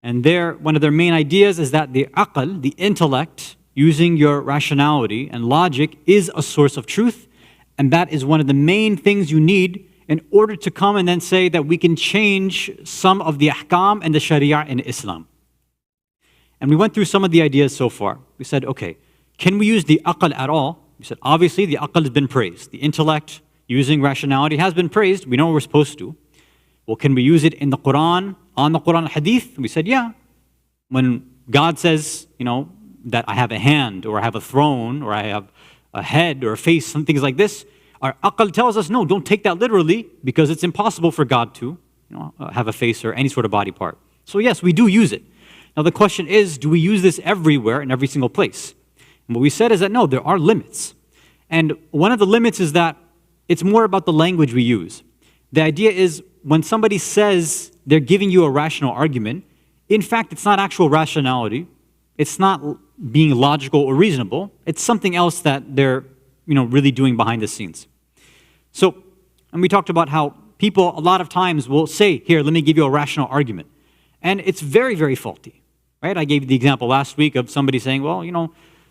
And one of their main ideas is that the aql, the intellect, using your rationality and logic is a source of truth, and that is one of the main things you need in order to come and then say that we can change some of the ahkam and the sharia in Islam. And we went through some of the ideas so far. We said, okay, can we use the aql at all? We said, obviously the aql has been praised. The intellect using rationality has been praised. We know we're supposed to. Well, can we use it in the Quran, on the Quran hadith? We said, yeah. When God says, that I have a hand, or I have a throne, or I have a head, or a face, some things like this, our aql tells us, no, don't take that literally, because it's impossible for God to. have a face or any sort of body part. So yes, we do use it. Now the question is, do we use this everywhere in every single place? And what we said is that no, there are limits. And one of the limits is that it's more about the language we use. The idea is when somebody says they're giving you a rational argument, in fact, it's not actual rationality. It's not being logical or reasonable. It's something else that they're really doing behind the scenes. So, and we talked about how people a lot of times will say, here, let me give you a rational argument. And it's very, very faulty, right? I gave the example last week of somebody saying, well,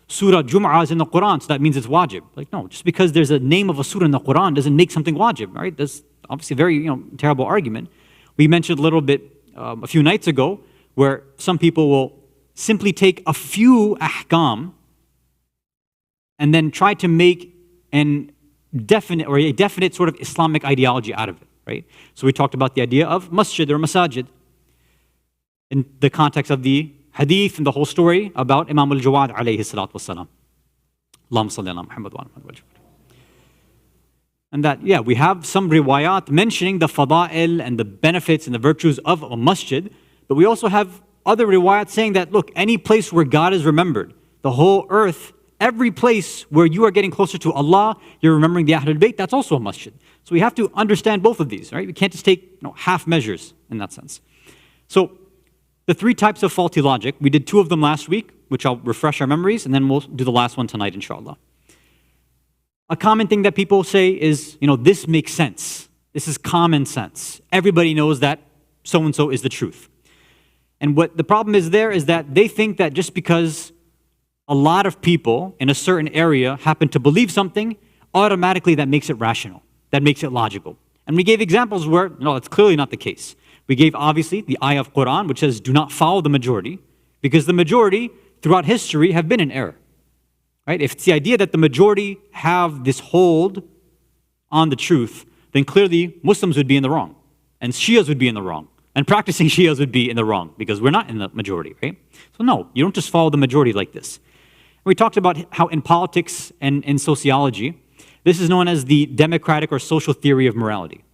Surah Jum'ah is in the Quran, so that means it's wajib. Like, no, just because there's a name of a surah in the Quran doesn't make something wajib, right? That's obviously a very, terrible argument. We mentioned a little bit a few nights ago where some people will simply take a few ahkam and then try to make a definite sort of Islamic ideology out of it, right? So we talked about the idea of masjid or masajid in the context of the hadith and the whole story about Imam al-Jawad alayhi salatu wasalam. Allahumma salli ala Muhammad wa ala Muhammad. And that, we have some riwayat mentioning the fada'il and the benefits and the virtues of a masjid, but we also have other riwayat saying that, look, any place where God is remembered, the whole earth, every place where you are getting closer to Allah, you're remembering the Ahlul Bayt, that's also a masjid. So we have to understand both of these, right? We can't just take half measures in that sense. So the three types of faulty logic, we did two of them last week, which I'll refresh our memories, and then we'll do the last one tonight, inshallah. A common thing that people say is, this makes sense. This is common sense. Everybody knows that so-and-so is the truth. And what the problem is there is that they think that just because a lot of people in a certain area happen to believe something, automatically that makes it rational, that makes it logical. And we gave examples where, no, that's clearly not the case. We gave, obviously, the ayah of Quran, which says, do not follow the majority, because the majority, throughout history, have been in error. Right? If it's the idea that the majority have this hold on the truth, then clearly Muslims would be in the wrong, and Shias would be in the wrong, and practicing Shias would be in the wrong, because we're not in the majority, right? So no, you don't just follow the majority like this. We talked about how in politics and in sociology, this is known as the democratic or social theory of morality.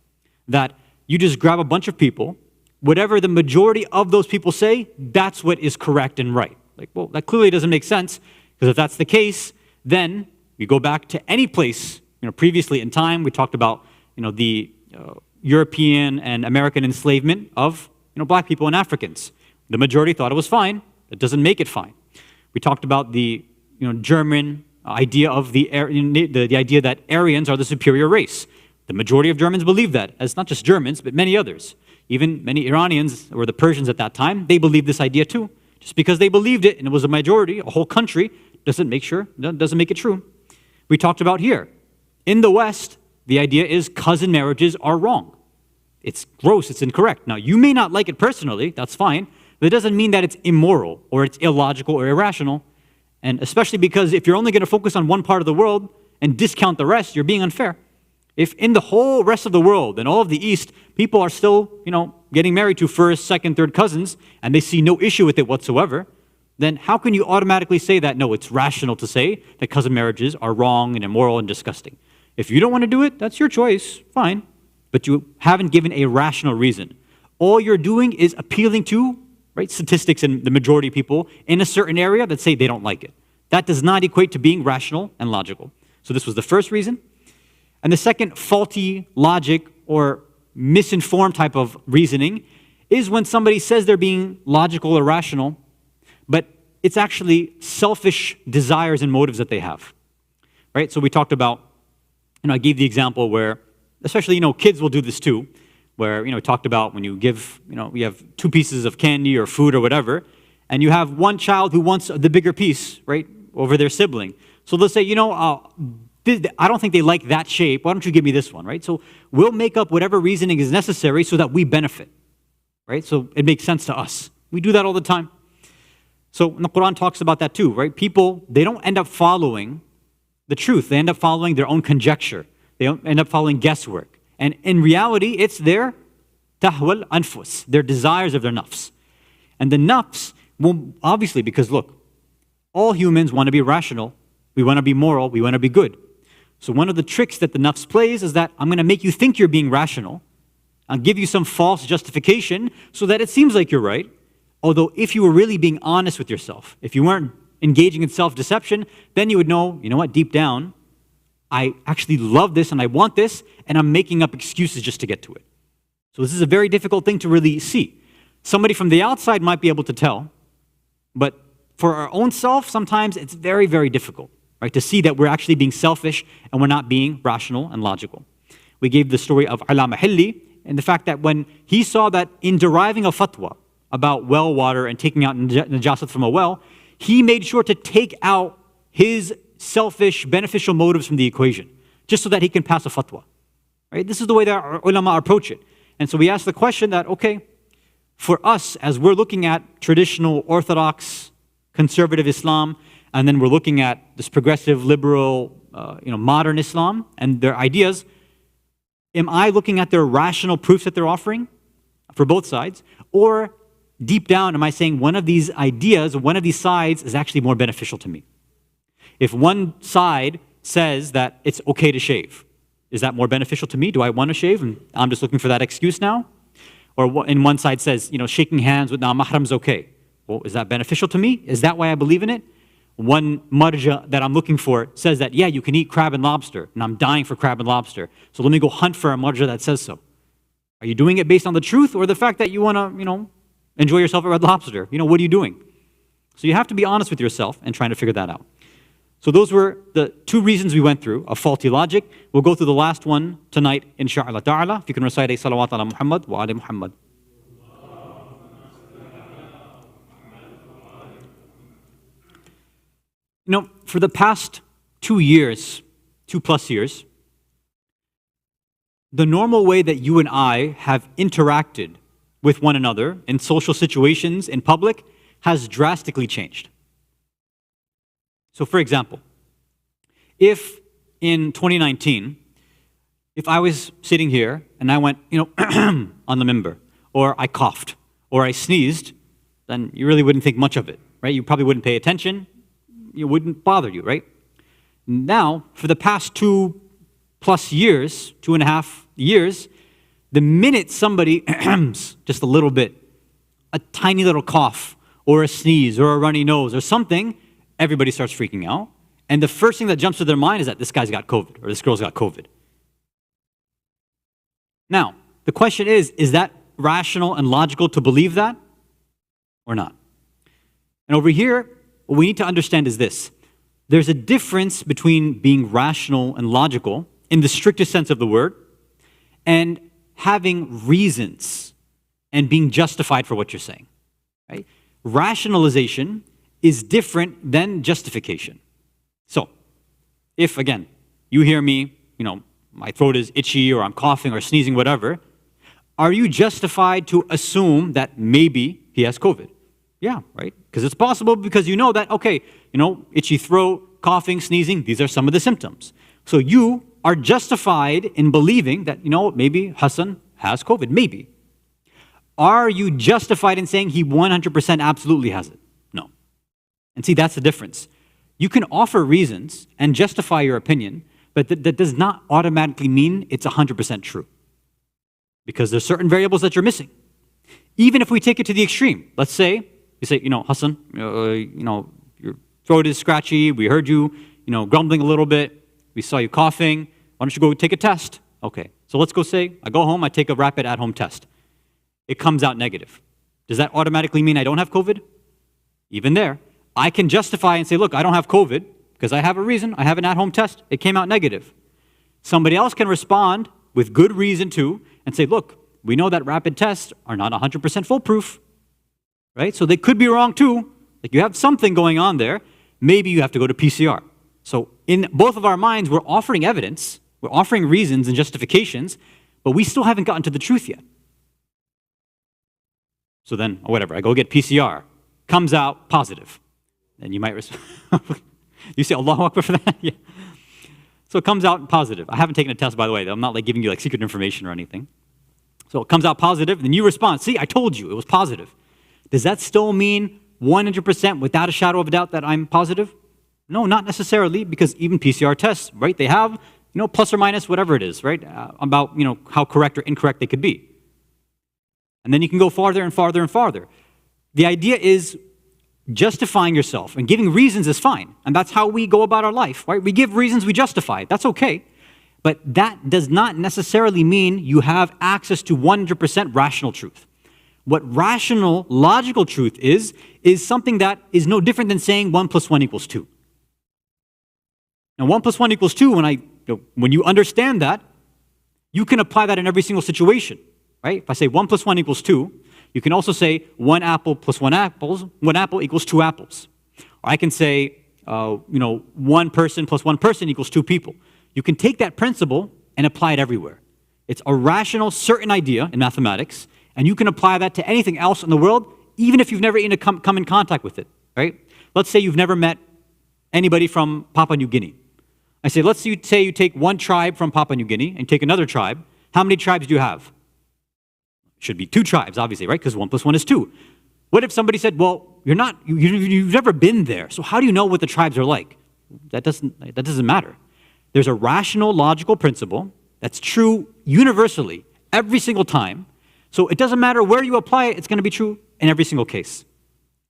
That you just grab a bunch of people, whatever the majority of those people say, that's what is correct and right. Like, well, that clearly doesn't make sense, because if that's the case, then you go back to any place, previously in time, we talked about, the European and American enslavement of, black people and Africans. The majority thought it was fine. That doesn't make it fine. We talked about the, German idea of the idea that Aryans are the superior race. The majority of Germans believe that, as not just Germans, but many others. Even many Iranians, or the Persians at that time, they believed this idea too. Just because they believed it and it was a majority, a whole country, doesn't make it true. We talked about here. In the West, the idea is cousin marriages are wrong. It's gross, it's incorrect. Now, you may not like it personally, that's fine, but it doesn't mean that it's immoral or it's illogical or irrational. And especially because if you're only going to focus on one part of the world and discount the rest, you're being unfair. If in the whole rest of the world and all of the East, people are still, getting married to first, second, third cousins, and they see no issue with it whatsoever, then how can you automatically say that, no, it's rational to say that cousin marriages are wrong and immoral and disgusting? If you don't want to do it, that's your choice, fine. But you haven't given a rational reason. All you're doing is appealing to, statistics and the majority of people in a certain area that say they don't like it. That does not equate to being rational and logical. So this was the first reason. And the second faulty logic or misinformed type of reasoning is when somebody says they're being logical or rational, but it's actually selfish desires and motives that they have. Right? So we talked about, I gave the example where, especially, kids will do this too, where, we talked about when you give, you have two pieces of candy or food or whatever, and you have one child who wants the bigger piece, right, over their sibling. So they'll say, I don't think they like that shape. Why don't you give me this one, right? So we'll make up whatever reasoning is necessary so that we benefit, right? So it makes sense to us. We do that all the time. So the Quran talks about that too, right? People, they don't end up following the truth. They end up following their own conjecture. They end up following guesswork. And in reality, it's their tahwal anfus, their desires of their nafs. And the nafs, will obviously, because look, all humans want to be rational. We want to be moral. We want to be good. So one of the tricks that the nafs plays is that I'm going to make you think you're being rational I'll give you some false justification so that it seems like you're right. Although if you were really being honest with yourself, if you weren't engaging in self-deception, then you would know, you know what, deep down, I actually love this and I want this, and I'm making up excuses just to get to it. So this is a very difficult thing to really see. Somebody from the outside might be able to tell, but for our own self, sometimes it's very, very difficult, right, to see that we're actually being selfish and we're not being rational and logical. We gave the story of Alama Hilli and the fact that when he saw that in deriving a fatwa about well water and taking out najasat from a well, he made sure to take out his selfish, beneficial motives from the equation, just so that he can pass a fatwa. Right? This is the way that our ulama approach it. And so we ask the question that, okay, for us, as we're looking at traditional, orthodox, conservative Islam, and then we're looking at this progressive, liberal, modern Islam and their ideas, am I looking at their rational proofs that they're offering for both sides? Or deep down, am I saying one of these ideas, one of these sides is actually more beneficial to me? If one side says that it's okay to shave, is that more beneficial to me? Do I want to shave and I'm just looking for that excuse now? Or in one side says, shaking hands with non-mahram is okay. Well, is that beneficial to me? Is that why I believe in it? One marja that I'm looking for says that, yeah, you can eat crab and lobster, and I'm dying for crab and lobster. So let me go hunt for a marja that says so. Are you doing it based on the truth or the fact that you want to, enjoy yourself at Red Lobster? What are you doing? So you have to be honest with yourself and trying to figure that out. So those were the two reasons we went through of faulty logic. We'll go through the last one tonight, inshaAllah ta'ala. If you can recite a salawat ala Muhammad wa ali Muhammad. For the past 2 years, 2+ years, the normal way that you and I have interacted with one another in social situations, in public, has drastically changed. So for example, if in 2019, if I was sitting here and I went, on the minbar, or I coughed, or I sneezed, then you really wouldn't think much of it, right? You probably wouldn't pay attention. It wouldn't bother you, right? Now, for the past 2+ years, 2.5 years, the minute somebody just a little bit, a tiny little cough, or a sneeze, or a runny nose, or something, everybody starts freaking out. And the first thing that jumps to their mind is that this guy's got COVID, or this girl's got COVID. Now, the question is that rational and logical to believe that, or not? And over here, what we need to understand is this. There's a difference between being rational and logical, in the strictest sense of the word, and having reasons and being justified for what you're saying. Right? Rationalization is different than justification. So, if again, you hear me, my throat is itchy or I'm coughing or sneezing, whatever, are you justified to assume that maybe he has COVID? Yeah, right? Because it's possible, because you know that, okay, itchy throat, coughing, sneezing, these are some of the symptoms. So you are justified in believing that, maybe Hasan has COVID, maybe. Are you justified in saying he 100% absolutely has it? No. And see, that's the difference. You can offer reasons and justify your opinion, but that does not automatically mean it's 100% true. Because there's certain variables that you're missing. Even if we take it to the extreme, let's say, you say, Hasan, your throat is scratchy, we heard you, grumbling a little bit, we saw you coughing, why don't you go take a test? Okay, so let's go say, I go home, I take a rapid at-home test. It comes out negative. Does that automatically mean I don't have COVID? Even there, I can justify and say, look, I don't have COVID because I have a reason, I have an at-home test, it came out negative. Somebody else can respond with good reason too and say, look, we know that rapid tests are not 100% foolproof, right? So they could be wrong too. Like you have something going on there. Maybe you have to go to PCR. So in both of our minds, we're offering evidence, we're offering reasons and justifications, but we still haven't gotten to the truth yet. So then, whatever, I go get PCR, comes out positive. Then you might, you say Allahu Akbar for that? Yeah. So it comes out positive. I haven't taken a test, by the way. I'm not giving you secret information or anything. So it comes out positive, then you respond, see, I told you, it was positive. Does that still mean 100% without a shadow of a doubt that I'm positive? No, not necessarily, because even PCR tests, right, they have, plus or minus whatever it is, right, about, how correct or incorrect they could be. And then you can go farther and farther and farther. The idea is justifying yourself, and giving reasons is fine. And that's how we go about our life, right? We give reasons, we justify it. That's okay. But that does not necessarily mean you have access to 100% rational truth. What rational, logical truth is something that is no different than saying 1 + 1 = 2. Now, 1 + 1 = 2, when you understand that, you can apply that in every single situation, right? If I say 1 + 1 = 2, you can also say 1 apple + 1 apple equals 2 apples. Or I can say, 1 person + 1 person equals 2 people. You can take that principle and apply it everywhere. It's a rational, certain idea in mathematics, and you can apply that to anything else in the world, even if you've never even come in contact with it, right? Let's say you've never met anybody from Papua New Guinea. I say, let's say you take one tribe from Papua New Guinea and take another tribe. How many tribes do you have? Should be 2 tribes, obviously, right? Because 1 + 1 is 2. What if somebody said, well, you've never been there, so how do you know what the tribes are like? That doesn't matter. There's a rational, logical principle that's true universally, every single time. So it doesn't matter where you apply it, it's going to be true in every single case.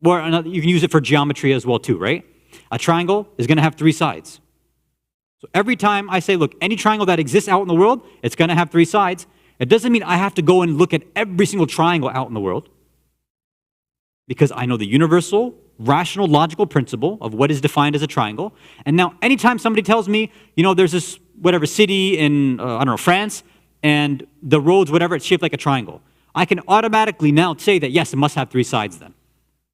Or you can use it for geometry as well too, right? A triangle is going to have 3 sides. So every time I say, look, any triangle that exists out in the world, it's going to have 3 sides. It doesn't mean I have to go and look at every single triangle out in the world, because I know the universal, rational, logical principle of what is defined as a triangle. And now anytime somebody tells me, there's this whatever city in, France, and the roads, whatever, it's shaped like a triangle, I can automatically now say that, yes, it must have 3 sides then.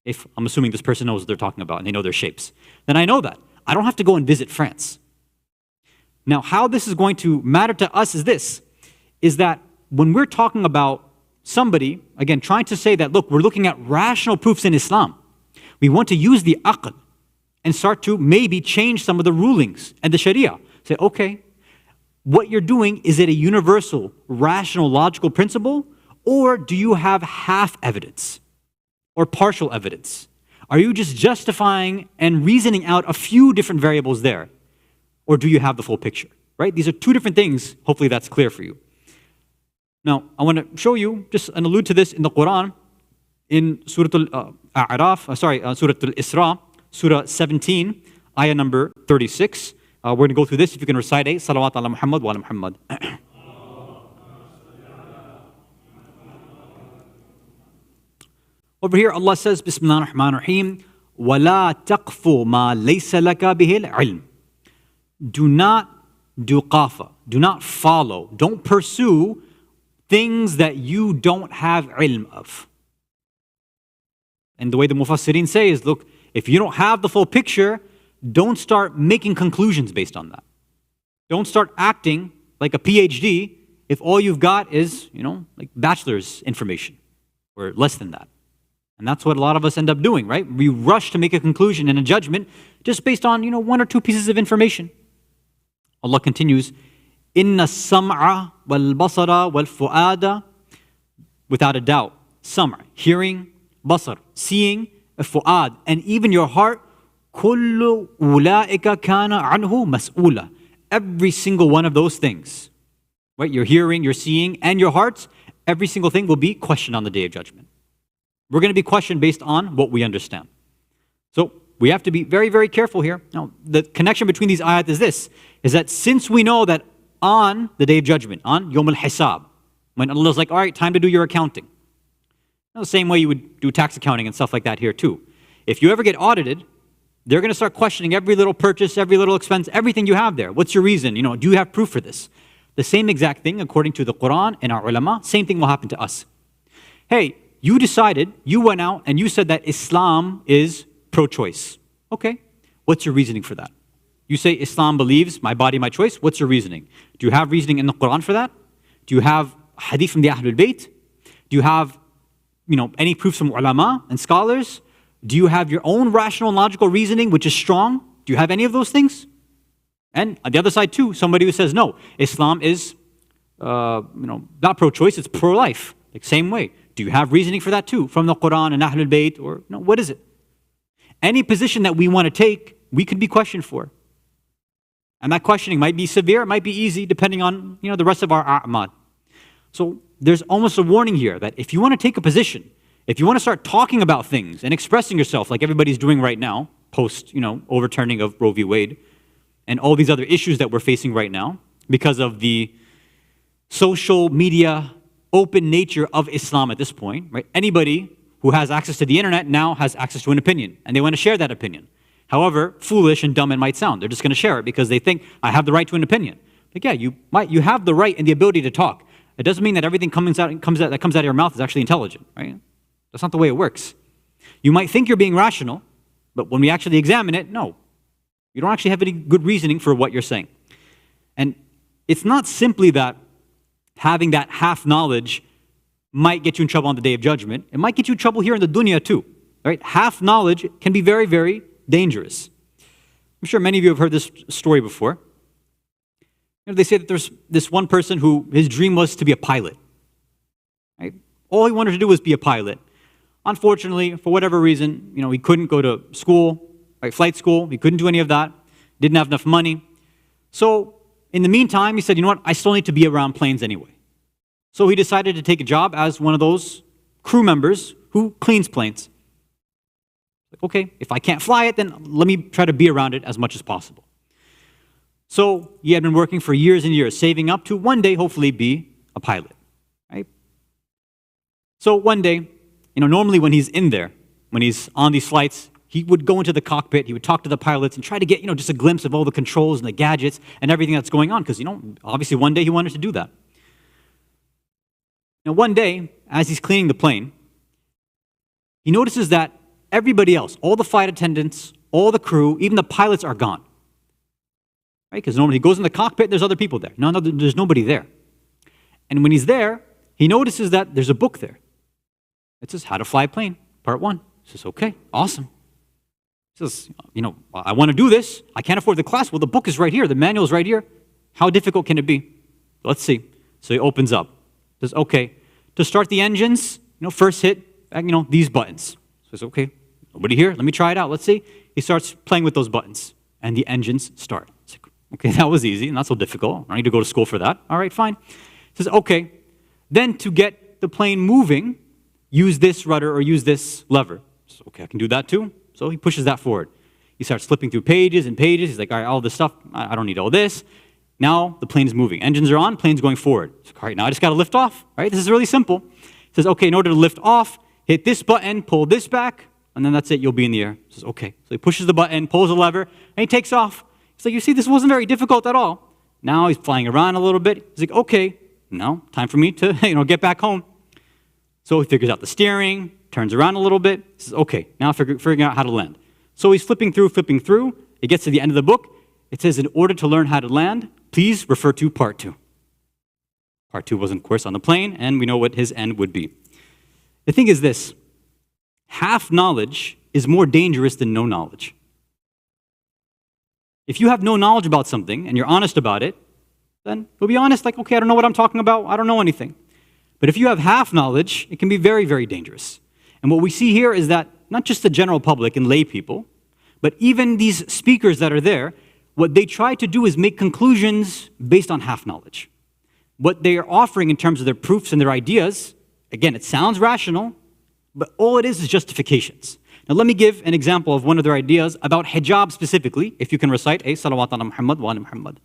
If I'm assuming this person knows what they're talking about and they know their shapes. Then I know that. I don't have to go and visit France. Now, how this is going to matter to us is that when we're talking about somebody, again, trying to say that, look, we're looking at rational proofs in Islam, we want to use the aql and start to maybe change some of the rulings and the sharia. Say, okay, what you're doing, is it a universal, rational, logical principle, or do you have half evidence or partial evidence? Are you just justifying and reasoning out a few different variables there? Or do you have the full picture, right? These are 2 different things. Hopefully that's clear for you. Now, I want to show you, just and allude to this in the Quran, in Surah Al-Isra, Surah 17, ayah number 36. We're going to go through this. If you can recite it, Salawat ala Muhammad wa ala Muhammad. Over here, Allah says, Bismillah ar-Rahman ar-Rahim, وَلَا تَقْفُ مَا لَيْسَ لَكَ بِهِ الْعِلْمِ. Do not do qafa, do not follow, don't pursue things that you don't have ilm of. And the way the Mufassirin say is, look, if you don't have the full picture, don't start making conclusions based on that. Don't start acting like a PhD if all you've got is, like bachelor's information or less than that. And that's what a lot of us end up doing, right? We rush to make a conclusion and a judgment just based on, 1 or 2 pieces of information. Allah continues, Inna sam'a wal basara wal fu'ada, without a doubt, sam', hearing, basar, seeing, fu'ad, and even your heart, kullu ulaika kana anhu mas'ula. Every single one of those things, right? Your hearing, your seeing, and your hearts, every single thing will be questioned on the Day of Judgment. We're going to be questioned based on what we understand. So we have to be very, very careful here. Now, the connection between these ayat is that since we know that on the Day of Judgment, on Yawm al-Hisab, when Allah's like, all right, time to do your accounting. The same way you would do tax accounting and stuff like that here too. If you ever get audited, they're going to start questioning every little purchase, every little expense, everything you have there. What's your reason? Do you have proof for this? The same exact thing, according to the Quran and our ulama, same thing will happen to us. Hey, you decided, you went out and you said that Islam is pro-choice. Okay, what's your reasoning for that? You say Islam believes my body, my choice. What's your reasoning? Do you have reasoning in the Quran for that? Do you have hadith from the Ahlul Bayt? Do you have, any proofs from ulama and scholars? Do you have your own rational and logical reasoning, which is strong? Do you have any of those things? And on the other side too, somebody who says, no, Islam is, not pro-choice, it's pro-life. Like same way. Do you have reasoning for that too, from the Quran and Ahlul Bayt, or no? What is it? Any position that we want to take, we could be questioned for. And that questioning might be severe, it might be easy, depending on, the rest of our a'mal. So there's almost a warning here that if you want to take a position, if you want to start talking about things and expressing yourself like everybody's doing right now, post, overturning of Roe v. Wade, and all these other issues that we're facing right now because of the social media open nature of Islam at this point, right? Anybody who has access to the internet now has access to an opinion, and they want to share that opinion. However foolish and dumb it might sound, they're just going to share it because they think, I have the right to an opinion. Like, yeah, you have the right and the ability to talk. It doesn't mean that everything that comes out of your mouth is actually intelligent, right? That's not the way it works. You might think you're being rational, but when we actually examine it, no. You don't actually have any good reasoning for what you're saying. And it's not simply that having that half knowledge might get you in trouble on the day of judgment. It might get you in trouble here in the dunya too, right? Half knowledge can be very, very dangerous. I'm sure many of you have heard this story before. They say that there's this one person who his dream was to be a pilot. Right? All he wanted to do was be a pilot. Unfortunately, for whatever reason, he couldn't go to school, right, flight school. He couldn't do any of that. Didn't have enough money. So in the meantime, he said, you know what? I still need to be around planes anyway. So he decided to take a job as one of those crew members who cleans planes. Like, okay, if I can't fly it, then let me try to be around it as much as possible. So he had been working for years and years, saving up to one day hopefully be a pilot, right? So one day, normally when he's in there, when he's on these flights, he would go into the cockpit, he would talk to the pilots and try to get, just a glimpse of all the controls and the gadgets and everything that's going on, because, obviously one day he wanted to do that. Now one day, as he's cleaning the plane, he notices that everybody else, all the flight attendants, all the crew, even the pilots are gone. Right? Because normally he goes in the cockpit, there's other people there. No, there's nobody there. And when he's there, he notices that there's a book there. It says, How to Fly a Plane, Part 1. He says, okay, awesome. He says, I want to do this. I can't afford the class. Well, the book is right here. The manual is right here. How difficult can it be? Let's see. So he opens up. Says, okay, to start the engines, first hit, these buttons. Says, okay, nobody here. Let me try it out. Let's see. He starts playing with those buttons, and the engines start. It's like, okay, that was easy, not so difficult. I don't need to go to school for that. All right, fine. He says, okay, then to get the plane moving, use this rudder or use this lever. So, okay, I can do that too. So he pushes that forward. He starts flipping through pages and pages. He's like, all right, all this stuff, I don't need all this. Now the plane is moving. Engines are on, plane's going forward. He's like, all right, now I just got to lift off. Right? This is really simple. He says, okay, in order to lift off, hit this button, pull this back, and then that's it, you'll be in the air. He says, okay. So he pushes the button, pulls the lever, and he takes off. He's like, you see, this wasn't very difficult at all. Now he's flying around a little bit. He's like, okay, now time for me to get back home. So he figures out the steering, turns around a little bit. He says, okay, now figuring out how to land. So he's flipping through. It gets to the end of the book. It says, in order to learn how to land, please refer to Part 2. Part 2 was, of course, on the plane, and we know what his end would be. The thing is this, half knowledge is more dangerous than no knowledge. If you have no knowledge about something and you're honest about it, then you'll be honest, like, okay, I don't know what I'm talking about, I don't know anything. But if you have half knowledge, it can be very, very dangerous. And what we see here is that not just the general public and lay people, but even these speakers that are there, what they try to do is make conclusions based on half knowledge. What they are offering in terms of their proofs and their ideas, again, it sounds rational, but all it is justifications. Now let me give an example of one of their ideas about hijab specifically, if you can recite a salawat ala Muhammad wa ala Muhammad.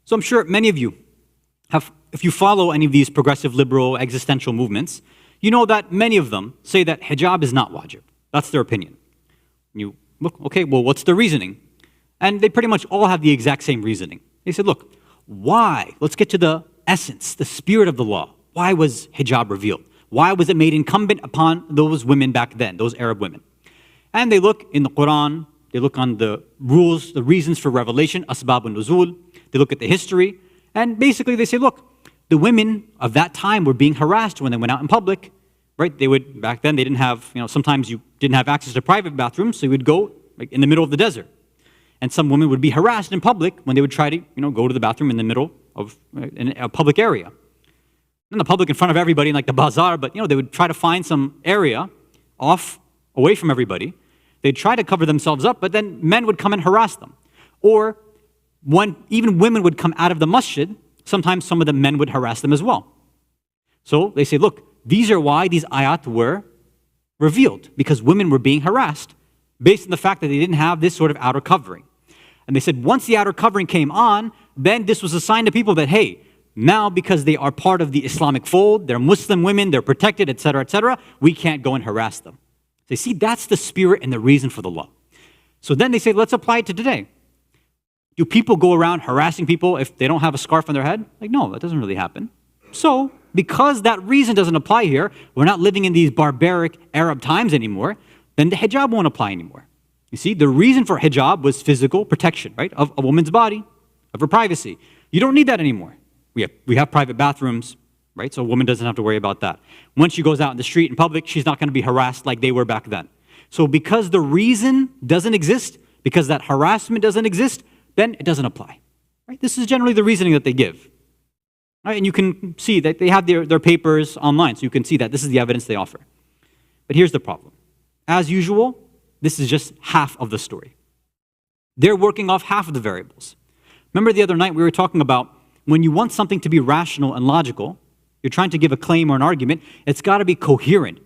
So I'm sure many of you have, if you follow any of these progressive liberal existential movements, you know that many of them say that hijab is not wajib. That's their opinion. You look, okay, well, what's their reasoning? And they pretty much all have the exact same reasoning. They said, look, why? Let's get to the essence, the spirit of the law. Why was hijab revealed? Why was it made incumbent upon those women back then, those Arab women? And they look in the Quran, they look on the rules, the reasons for revelation, asbab and nuzul. They look at the history, and basically they say, look, the women of that time were being harassed when they went out in public, right? They would, back then, they didn't have, sometimes you didn't have access to private bathrooms, so you would go like, in the middle of the desert. And some women would be harassed in public when they would try to, go to the bathroom in the middle of in a public area. Not the public in front of everybody, like the bazaar, but, they would try to find some area away from everybody. They'd try to cover themselves up, but then men would come and harass them. Or when even women would come out of the masjid, sometimes some of the men would harass them as well. So they say, look, these are why these ayat were revealed, because women were being harassed based on the fact that they didn't have this sort of outer covering. And they said once the outer covering came on, then this was a sign to people that, hey, now because they are part of the Islamic fold, they're Muslim women, they're protected, etc., we can't go and harass them. They see that's the spirit and the reason for the law. So then they say, let's apply it to today. Do people go around harassing people if they don't have a scarf on their head? Like, no, that doesn't really happen. So, because that reason doesn't apply here, we're not living in these barbaric Arab times anymore, then the hijab won't apply anymore. You see, the reason for hijab was physical protection, right, of a woman's body, of her privacy. You don't need that anymore. We have private bathrooms, right, so a woman doesn't have to worry about that. When she goes out in the street in public, she's not going to be harassed like they were back then. So because the reason doesn't exist, because that harassment doesn't exist, then it doesn't apply. Right? This is generally the reasoning that they give. Right? And you can see that they have their papers online, so you can see that this is the evidence they offer. But here's the problem. As usual, this is just half of the story. They're working off half of the variables. Remember the other night we were talking about when you want something to be rational and logical, you're trying to give a claim or an argument, it's got to be coherent.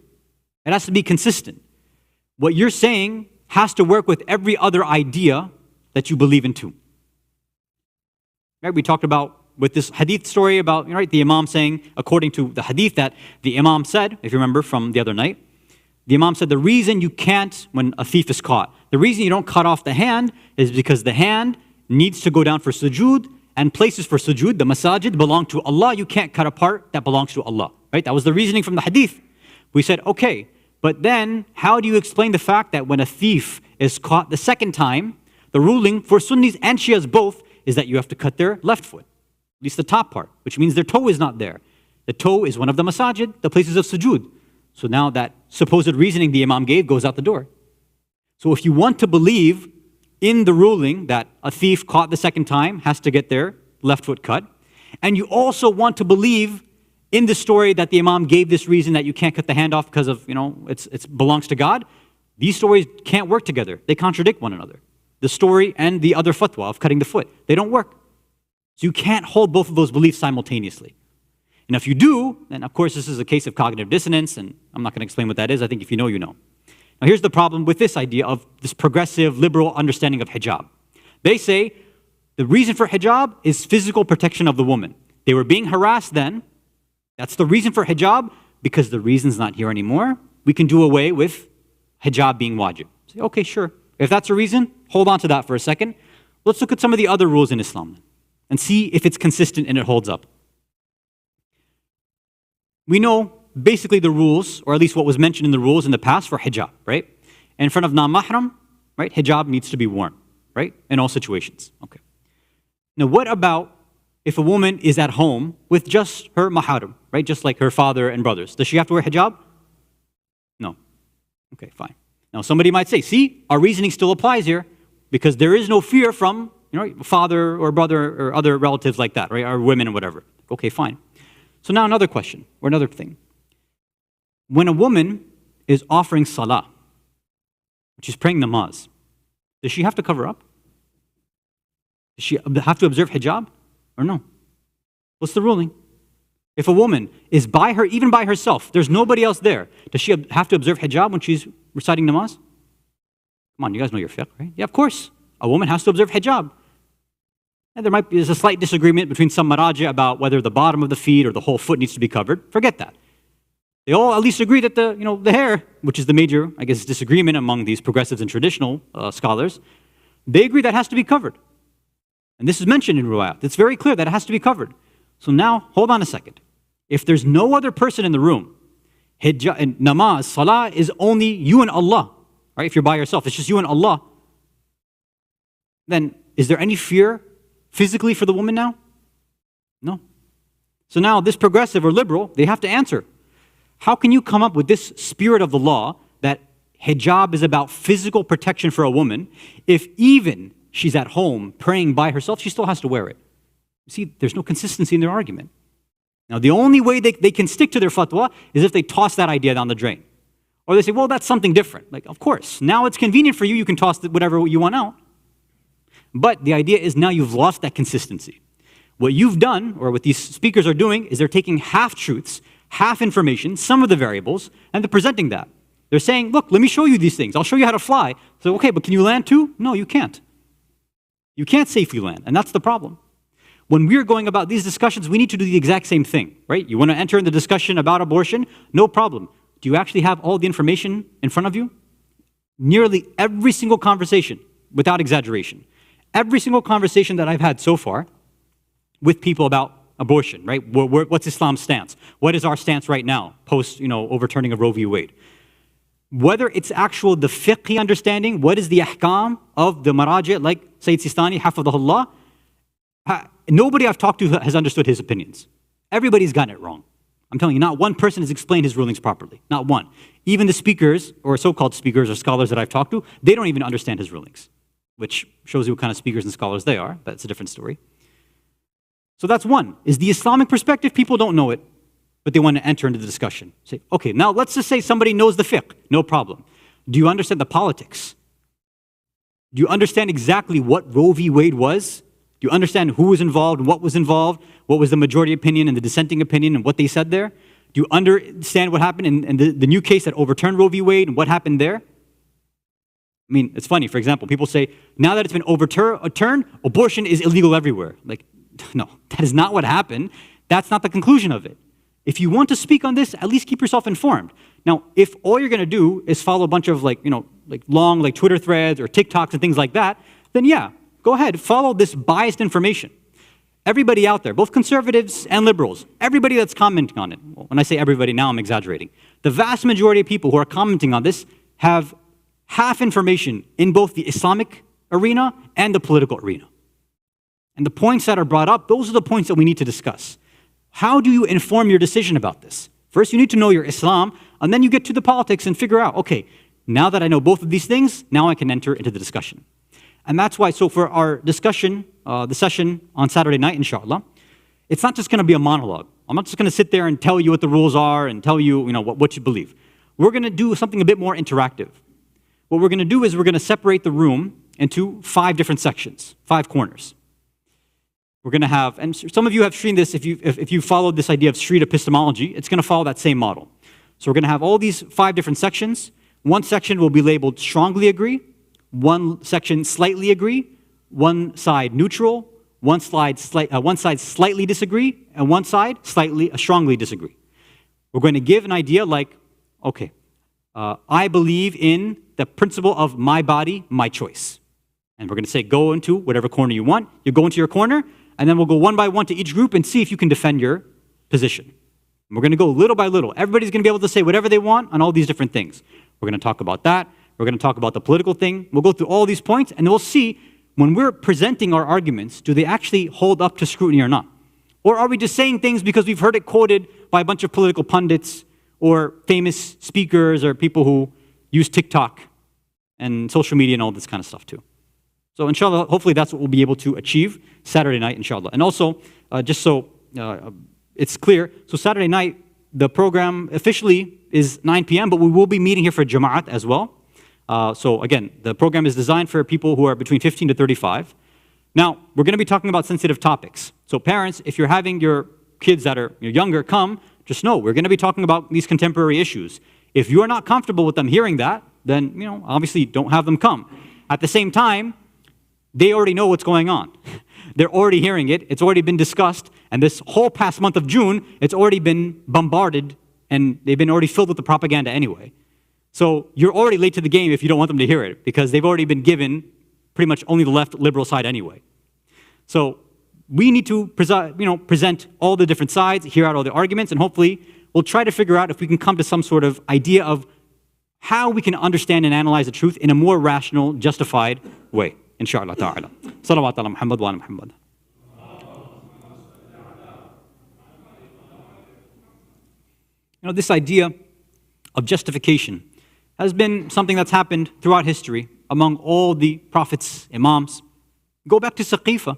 It has to be consistent. What you're saying has to work with every other idea that you believe in too. Right? We talked about with this hadith story about, right, the Imam saying, according to the hadith that the Imam said, if you remember from the other night, the Imam said the reason you can't, when a thief is caught, the reason you don't cut off the hand is because the hand needs to go down for sujood, and places for sujood, the masajid, belong to Allah. You can't cut a part that belongs to Allah. Right? That was the reasoning from the hadith. We said, okay, but then how do you explain the fact that when a thief is caught the second time, the ruling for Sunnis and Shias both is that you have to cut their left foot, at least the top part, which means their toe is not there. The toe is one of the masajid, the places of sujood. So now that supposed reasoning the Imam gave goes out the door. So if you want to believe in the ruling that a thief caught the second time has to get their left foot cut, and you also want to believe in the story that the Imam gave this reason that you can't cut the hand off because of, it belongs to God, these stories can't work together. They contradict one another. The story and the other fatwa of cutting the foot, they don't work. So you can't hold both of those beliefs simultaneously. And if you do, then of course this is a case of cognitive dissonance, and I'm not going to explain what that is. I think if you know, you know. Now here's the problem with this idea of this progressive, liberal understanding of hijab. They say the reason for hijab is physical protection of the woman. They were being harassed then. That's the reason for hijab. Because the reason's not here anymore, we can do away with hijab being wajib. Say, okay, sure. If that's a reason, hold on to that for a second. Let's look at some of the other rules in Islam and see if it's consistent and it holds up. We know basically the rules, or at least what was mentioned in the rules in the past for hijab, right? In front of non-mahram, right? Hijab needs to be worn, right? In all situations, okay. Now what about if a woman is at home with just her maharam, right? Just like her father and brothers. Does she have to wear hijab? No. Okay, fine. Now somebody might say, see, our reasoning still applies here because there is no fear from, father or brother or other relatives like that, right? Or women or whatever. Okay, fine. So now another question or another thing. When a woman is offering salah, she's praying namaz, does she have to cover up? Does she have to observe hijab or no? What's the ruling? If a woman is even by herself, there's nobody else there, does she have to observe hijab when she's reciting namaz? Come on, you guys know your fiqh, right? Yeah, of course. A woman has to observe hijab. And there's a slight disagreement between some maraji about whether the bottom of the feet or the whole foot needs to be covered. Forget that. They all at least agree that the hair, which is the major, disagreement among these progressives and traditional scholars, they agree that has to be covered. And this is mentioned in Ruwayat. It's very clear that it has to be covered. So now, hold on a second. If there's no other person in the room, hijjah and namaz, salah is only you and Allah, right? If you're by yourself, it's just you and Allah. Then is there any fear physically for the woman now? No. So now this progressive or liberal, they have to answer. How can you come up with this spirit of the law that hijab is about physical protection for a woman if even she's at home praying by herself, she still has to wear it? You see, there's no consistency in their argument. Now, the only way they can stick to their fatwa is if they toss that idea down the drain. Or they say, well, that's something different. Like, of course, now it's convenient for you, you can toss whatever you want out. But the idea is now you've lost that consistency. What you've done, or what these speakers are doing, is they're taking half-truths, half information, some of the variables, and they're presenting that. They're saying, look, let me show you these things. I'll show you how to fly. So, okay, but can you land too? No, you can't. You can't safely land, and that's the problem. When we're going about these discussions, we need to do the exact same thing, right? You want to enter in the discussion about abortion? No problem. Do you actually have all the information in front of you? Nearly every single conversation, without exaggeration, every single conversation that I've had so far with people about abortion, right? What's Islam's stance? What is our stance right now, post, overturning of Roe v. Wade? Whether it's actual the fiqhi understanding, what is the ahkam of the maraji, like Sayyid Sistani, hafidhahullah, nobody I've talked to has understood his opinions. Everybody's gotten it wrong. I'm telling you, not one person has explained his rulings properly. Not one. Even the speakers, or so-called speakers or scholars that I've talked to, they don't even understand his rulings, which shows you what kind of speakers and scholars they are. That's a different story. So that's one. Is the Islamic perspective, people don't know it, but they want to enter into the discussion. Say, okay, now let's just say somebody knows the fiqh. No problem. Do you understand the politics? Do you understand exactly what Roe v. Wade was? Do you understand who was involved, what was the majority opinion and the dissenting opinion and what they said there? Do you understand what happened in the new case that overturned Roe v. Wade and what happened there? I mean, it's funny, for example, people say, now that it's been overturned, abortion is illegal everywhere. Like, no, that is not what happened. That's not the conclusion of it. If you want to speak on this, at least keep yourself informed. Now, if all you're going to do is follow a bunch of long Twitter threads or TikToks and things like that, then yeah, go ahead, follow this biased information. Everybody out there, both conservatives and liberals, everybody that's commenting on it, well, when I say everybody now, I'm exaggerating. The vast majority of people who are commenting on this have half information in both the Islamic arena and the political arena. And the points that are brought up, those are the points that we need to discuss. How do you inform your decision about this? First, you need to know your Islam, and then you get to the politics and figure out, okay, now that I know both of these things, now I can enter into the discussion. And that's why, so for our discussion, the session on Saturday night, inshallah, it's not just going to be a monologue. I'm not just going to sit there and tell you what the rules are and tell you, what you believe. We're going to do something a bit more interactive. What we're going to do is we're going to separate the room into 5 different sections, 5 corners. We're going to have, and some of you have seen this, if you followed this idea of street epistemology, it's going to follow that same model. So we're going to have all these 5 different sections. One section will be labeled strongly agree, one section slightly agree, one side neutral, one side slightly disagree, and one side strongly disagree. We're going to give an idea like, okay, I believe in the principle of my body, my choice. And we're going to say, go into whatever corner you want. You go into your corner, and then we'll go one by one to each group and see if you can defend your position. And we're going to go little by little. Everybody's going to be able to say whatever they want on all these different things. We're going to talk about that. We're going to talk about the political thing. We'll go through all these points, and we'll see when we're presenting our arguments, do they actually hold up to scrutiny or not? Or are we just saying things because we've heard it quoted by a bunch of political pundits or famous speakers or people who use TikTok and social media and all this kind of stuff too? So inshallah, hopefully that's what we'll be able to achieve Saturday night, inshallah. And also, just so it's clear, so Saturday night, the program officially is 9 p.m., but we will be meeting here for Jama'at as well. So again, the program is designed for people who are between 15 to 35. Now, we're going to be talking about sensitive topics. So parents, if you're having your kids that are younger come, just know we're going to be talking about these contemporary issues. If you are not comfortable with them hearing that, then obviously don't have them come. At the same time, they already know what's going on. They're already hearing it. It's already been discussed. And this whole past month of June, it's already been bombarded and they've been already filled with the propaganda anyway. So you're already late to the game if you don't want them to hear it because they've already been given pretty much only the left liberal side anyway. So we need to present all the different sides, hear out all the arguments, and hopefully we'll try to figure out if we can come to some sort of idea of how we can understand and analyze the truth in a more rational, justified way. Inshallah ta'ala. Salawat ala Muhammad wa ala Muhammad. This idea of justification has been something that's happened throughout history among all the prophets, imams. Go back to Saqifa.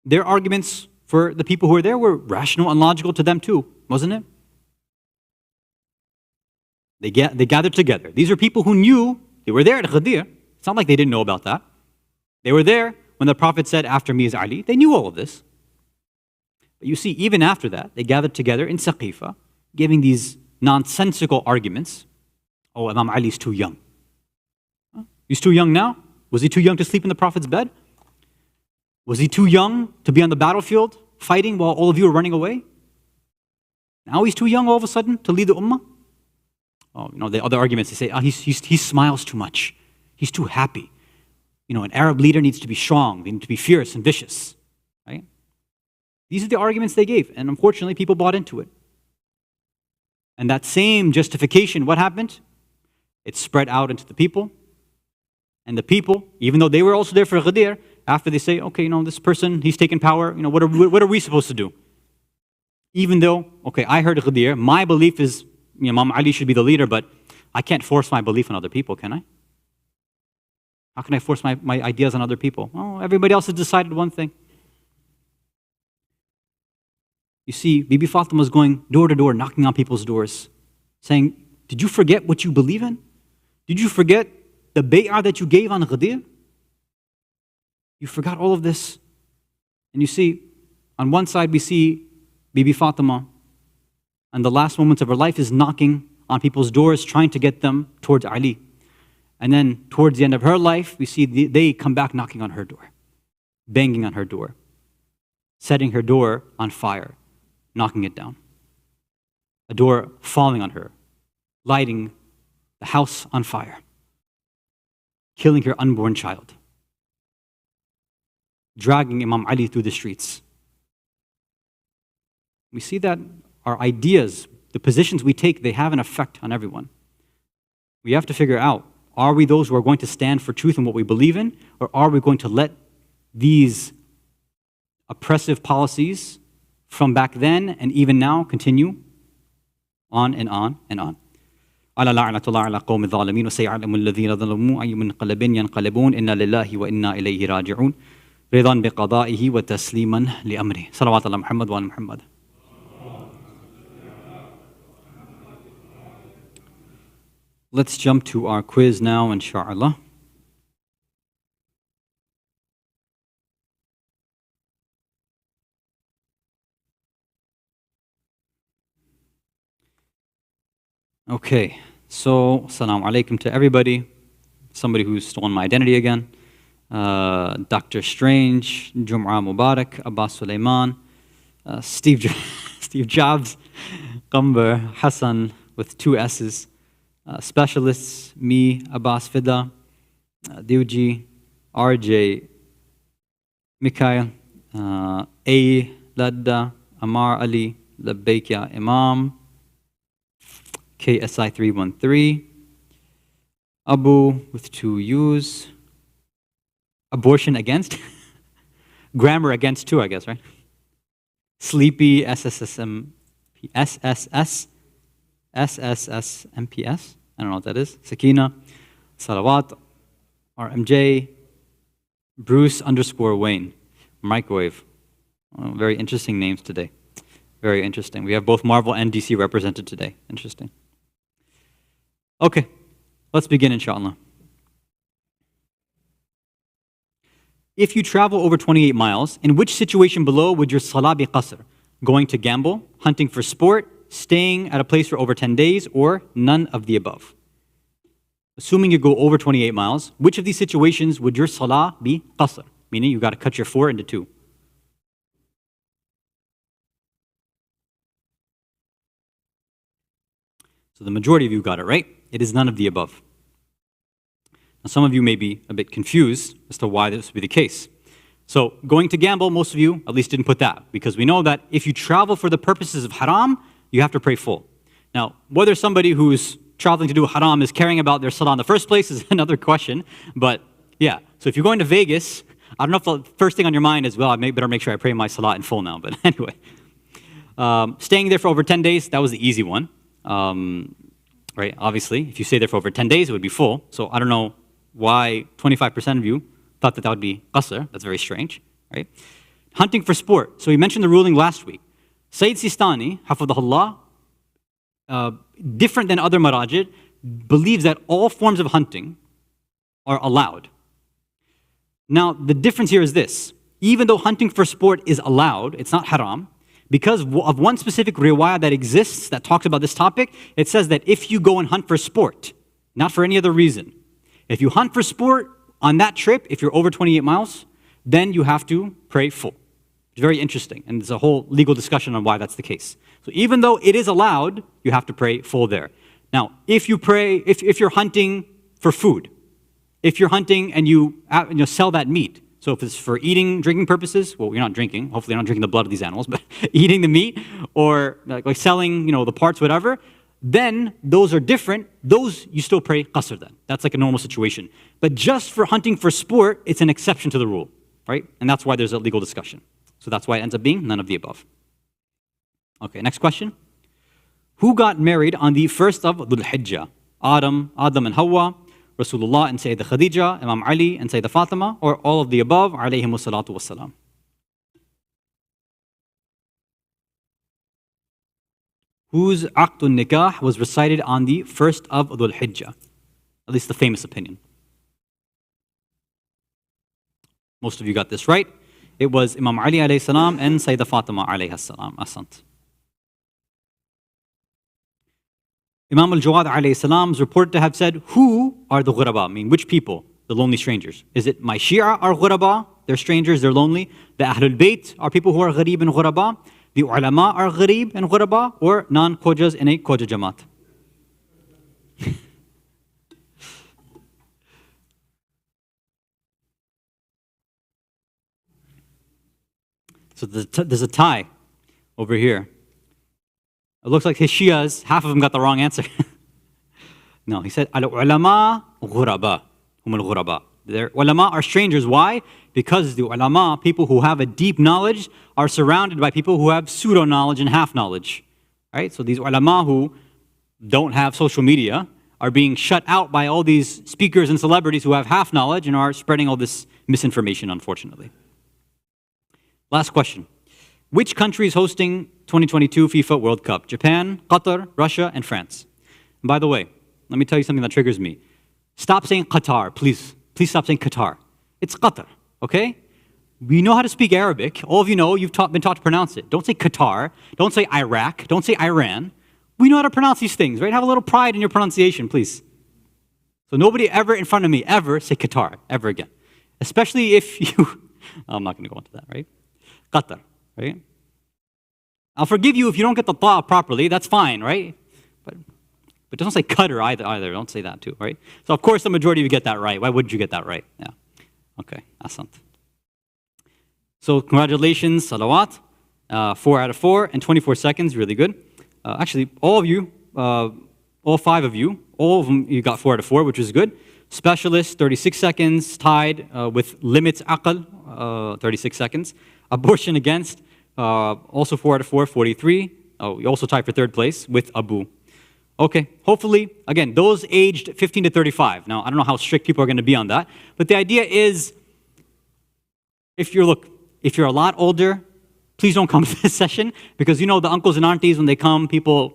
Their arguments for the people who were there were rational and logical to them too, wasn't it? They gathered together. These are people who knew they were there at Ghadir. It's not like they didn't know about that. They were there when the Prophet said, after me is Ali. They knew all of this. But you see, even after that, they gathered together in Saqifa, giving these nonsensical arguments. Oh, Imam Ali is too young. Huh? He's too young now? Was he too young to sleep in the Prophet's bed? Was he too young to be on the battlefield fighting while all of you are running away? Now he's too young all of a sudden to lead the ummah? Oh, the other arguments, they say, he smiles too much. He's too happy. An Arab leader needs to be strong. They need to be fierce and vicious. Right? These are the arguments they gave. And unfortunately, people bought into it. And that same justification, what happened? It spread out into the people. And the people, even though they were also there for Ghadir, after they say, okay, this person, he's taken power, what are we supposed to do? Even though, okay, I heard Ghadir, my belief is, Imam Ali should be the leader, but I can't force my belief on other people, can I? How can I force my ideas on other people? Oh, everybody else has decided one thing. You see, Bibi Fatima was going door to door, knocking on people's doors, saying, did you forget what you believe in? Did you forget the bay'ah that you gave on Ghadir? You forgot all of this. And you see, on one side we see Bibi Fatima, and the last moments of her life is knocking on people's doors, trying to get them towards Ali. And then towards the end of her life, we see they come back knocking on her door, banging on her door, setting her door on fire, knocking it down. A door falling on her, lighting the house on fire, killing her unborn child, dragging Imam Ali through the streets. We see that our ideas, the positions we take, they have an effect on everyone. We have to figure out, are we those who are going to stand for truth and what we believe in, or are we going to let these oppressive policies from back then and even now continue on and on and on? على لعنة الله على قوم الظالمين وسيعلم الذين ظلموا أي منقلب ينقلبون إنا لله وإنا إليه راجعون رضا بقضائه وتسليما لأمره صلوات الله محمد وآل محمد. Let's jump to our quiz now, inshallah. Okay, so Assalamu alaikum to everybody. Somebody who's stolen my identity again. Dr. Strange, Jum'ah Mubarak, Abbas Sulaiman, Steve Jobs, Qambar, Hasan with 2 S's. Specialists, me, Abbas Fida, Diuji, RJ, Mikhail, A, Ladda, Amar Ali, Labbaik Imam, KSI 313, Abu with 2 U's, abortion against, grammar against too, I guess, right? Sleepy, SSMPS, I don't know what that is. Sakina, Salawat, RMJ, Bruce _ Wayne, Microwave. Oh, very interesting names today. Very interesting. We have both Marvel and DC represented today. Interesting. Okay, let's begin, inshallah. If you travel over 28 miles, in which situation below would your salah be qasr? Going to gamble, hunting for sport, staying at a place for over 10 days, or none of the above? Assuming you go over 28 miles, which of these situations would your salah be qasr? Meaning you got to cut your 4 into 2. So the majority of you got it right. It is none of the above. Now some of you may be a bit confused as to why this would be the case. So going to gamble, most of you at least didn't put that, because we know that if you travel for the purposes of haram, you have to pray full. Now, whether somebody who's traveling to do haram is caring about their salah in the first place is another question, but yeah. So if you're going to Vegas, I don't know if the first thing on your mind is, well, I better make sure I pray my salah in full now, but anyway. Staying there for over 10 days, that was the easy one. Right, obviously, if you stay there for over 10 days, it would be full. So I don't know why 25% of you thought that would be qasr. That's very strange, right? Hunting for sport. So we mentioned the ruling last week. Sayyid Sistani, hafidhahullah, different than other marajid, believes that all forms of hunting are allowed. Now, the difference here is this. Even though hunting for sport is allowed, it's not haram, because of one specific riwayah that exists that talks about this topic, it says that if you go and hunt for sport, not for any other reason, if you hunt for sport on that trip, if you're over 28 miles, then you have to pray full. It's very interesting, and there's a whole legal discussion on why that's the case. So even though it is allowed, you have to pray full there. Now, if you're hunting for food, if you're hunting and you sell that meat, so if it's for eating, drinking purposes, well, you're not drinking, hopefully you're not drinking the blood of these animals, but eating the meat or like selling, the parts, whatever, then those are different. Those, you still pray qasr then. That's like a normal situation. But just for hunting for sport, it's an exception to the rule, right? And that's why there's a legal discussion. So that's why it ends up being none of the above. Okay, next question. Who got married on the first of Dhul Hijjah? Adam and Hawa, Rasulullah and Sayyidah Khadija, Imam Ali and Sayyidah Fatima, or all of the above, alayhimu salatu wassalam. Whose Aqdun Nikah was recited on the first of Dhul Hijjah? At least the famous opinion. Most of you got this right. It was Imam Ali alayhi salam and Sayyidah Fatima alayhi salam. Asant. Imam al-Jawad alayhi salam is reported to have said, who are the ghuraba? I mean, which people? The lonely strangers. Is it my Shia are ghuraba? They're strangers, they're lonely. The Ahlul Bayt are people who are gharib and ghuraba. The ulama are gharib and ghuraba, or non-khojas in a khoja jamaat. So there's a tie over here. It looks like his Shias, half of them got the wrong answer. No, he said, al-ulama ghuraba, hum al-ghuraba. Their ulama are strangers. Why? Because the ulama, people who have a deep knowledge, are surrounded by people who have pseudo-knowledge and half-knowledge. Right? So these ulama who don't have social media are being shut out by all these speakers and celebrities who have half-knowledge and are spreading all this misinformation, unfortunately. Last question. Which country is hosting 2022 FIFA World Cup? Japan, Qatar, Russia, and France. And by the way, let me tell you something that triggers me. Stop saying Qatar, please. Please stop saying Qatar. It's Qatar, okay? We know how to speak Arabic. All of you know, you've been taught to pronounce it. Don't say Qatar. Don't say Iraq. Don't say Iran. We know how to pronounce these things, right? Have a little pride in your pronunciation, please. So nobody ever in front of me ever say Qatar, ever again. Especially if you... I'm not going to go into that, right? Qatar, right? I'll forgive you if you don't get the ta properly. That's fine, right? But don't say Qatar either. Don't say that too, right? So of course the majority of you get that right. Why wouldn't you get that right? Yeah. Okay, asant. So congratulations, salawat. 4 out of 4 and 24 seconds, really good. Actually, all of you, all 5 of you, all of them, you got 4 out of 4, which is good. Specialist, 36 seconds, tied with limits aqal, 36 seconds. Abortion against, also 4 out of 4, 43. Oh, you also tied for 3rd place with Abu. Okay, hopefully, again, those aged 15 to 35. Now, I don't know how strict people are going to be on that, but the idea is, if you're a lot older, please don't come to this session, because the uncles and aunties, when they come,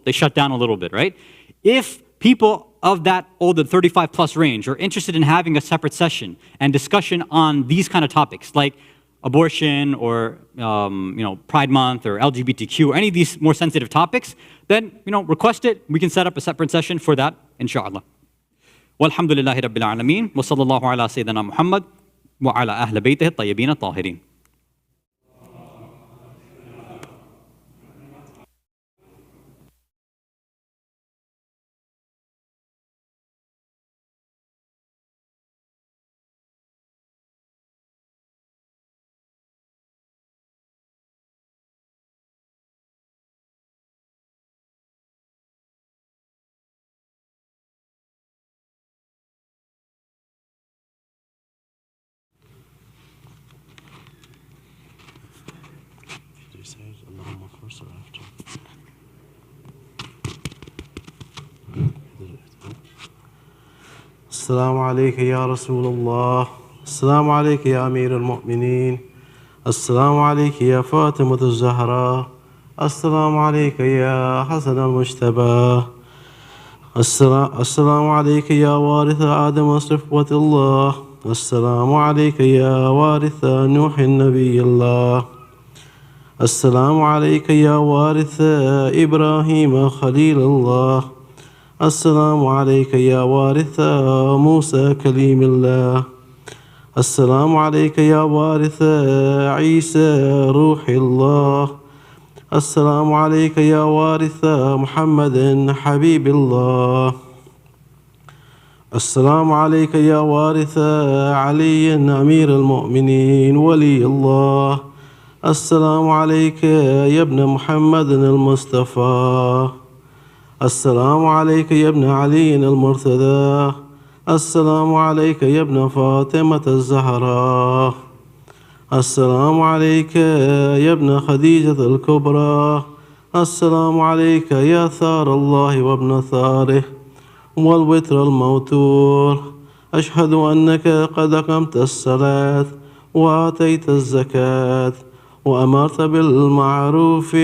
they shut down a little bit, right? If people of that older 35 plus range are interested in having a separate session and discussion on these kind of topics, like abortion or Pride Month or LGBTQ or any of these more sensitive topics, then request it. We can set up a separate session for that, inshallah. Walhamdulillahi Rabbil Alameen. Wa sallallahu ala Sayyidina Muhammad wa ala ahli baytihi at-tayyibin at-tahirin. السلام عليك يا رسول الله. السلام عليك يا أمير المؤمنين. السلام عليك يا فاطمة الزهراء. السلام عليك يا حسن المجتبى. السلام عليك يا وارث آدم صفوة الله. السلام عليك يا وارث نوح نبي الله. السلام عليك يا وارث إبراهيم خليل الله. السلام عليك يا وارث موسى كليم الله. السلام عليك يا وارث عيسى روح الله. السلام عليك يا وارث محمد حبيب الله. السلام عليك يا وارث علي أمير المؤمنين ولي الله. السلام عليك يا ابن محمد المصطفى. السلام عليك يا ابن علي المرتضى. السلام عليك يا ابن فاطمة الزهراء. السلام عليك يا ابن خديجة الكبرى. السلام عليك يا ثار الله وابن ثاره والوتر الموتور. أشهد أنك قد أقمت الصلاة وآتيت الزكاة وأمرت بالمعروف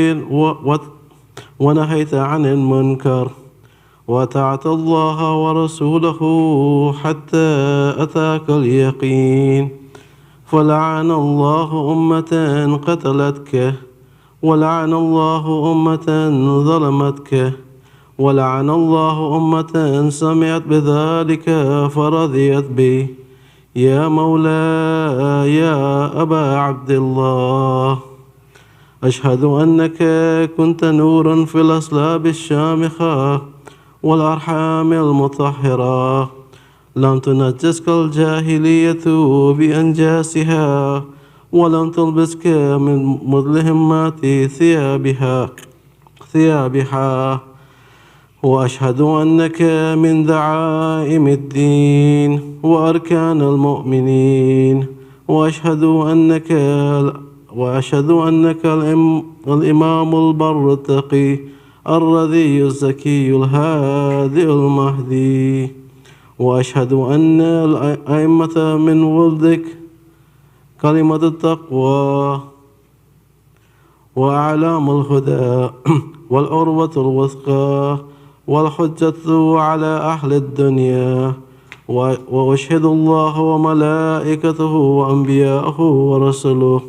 ونهيت عن المنكر وأطعت الله ورسوله حتى أتاك اليقين. فلعن الله أمة قتلتك ولعن الله أمة ظلمتك ولعن الله أمة سمعت بذلك فرضيت به. يا مولاي يا أبا عبد الله، أشهد أنك كنت نورا في الأصلاب الشامخة والأرحام المطهرة، لم تنجسك الجاهلية بأنجاسها ولم تلبسك من مظلمات ثيابها. وأشهد أنك من دعائم الدين وأركان المؤمنين. وأشهد أنك الإمام البر التقي الرضي الزكي الهادئ المهدي. وأشهد أن الأئمة من ولدك كلمة التقوى وأعلام الهدى والعروة الوثقى والحجة على أهل الدنيا. وأشهد الله وملائكته وأنبياءه ورسله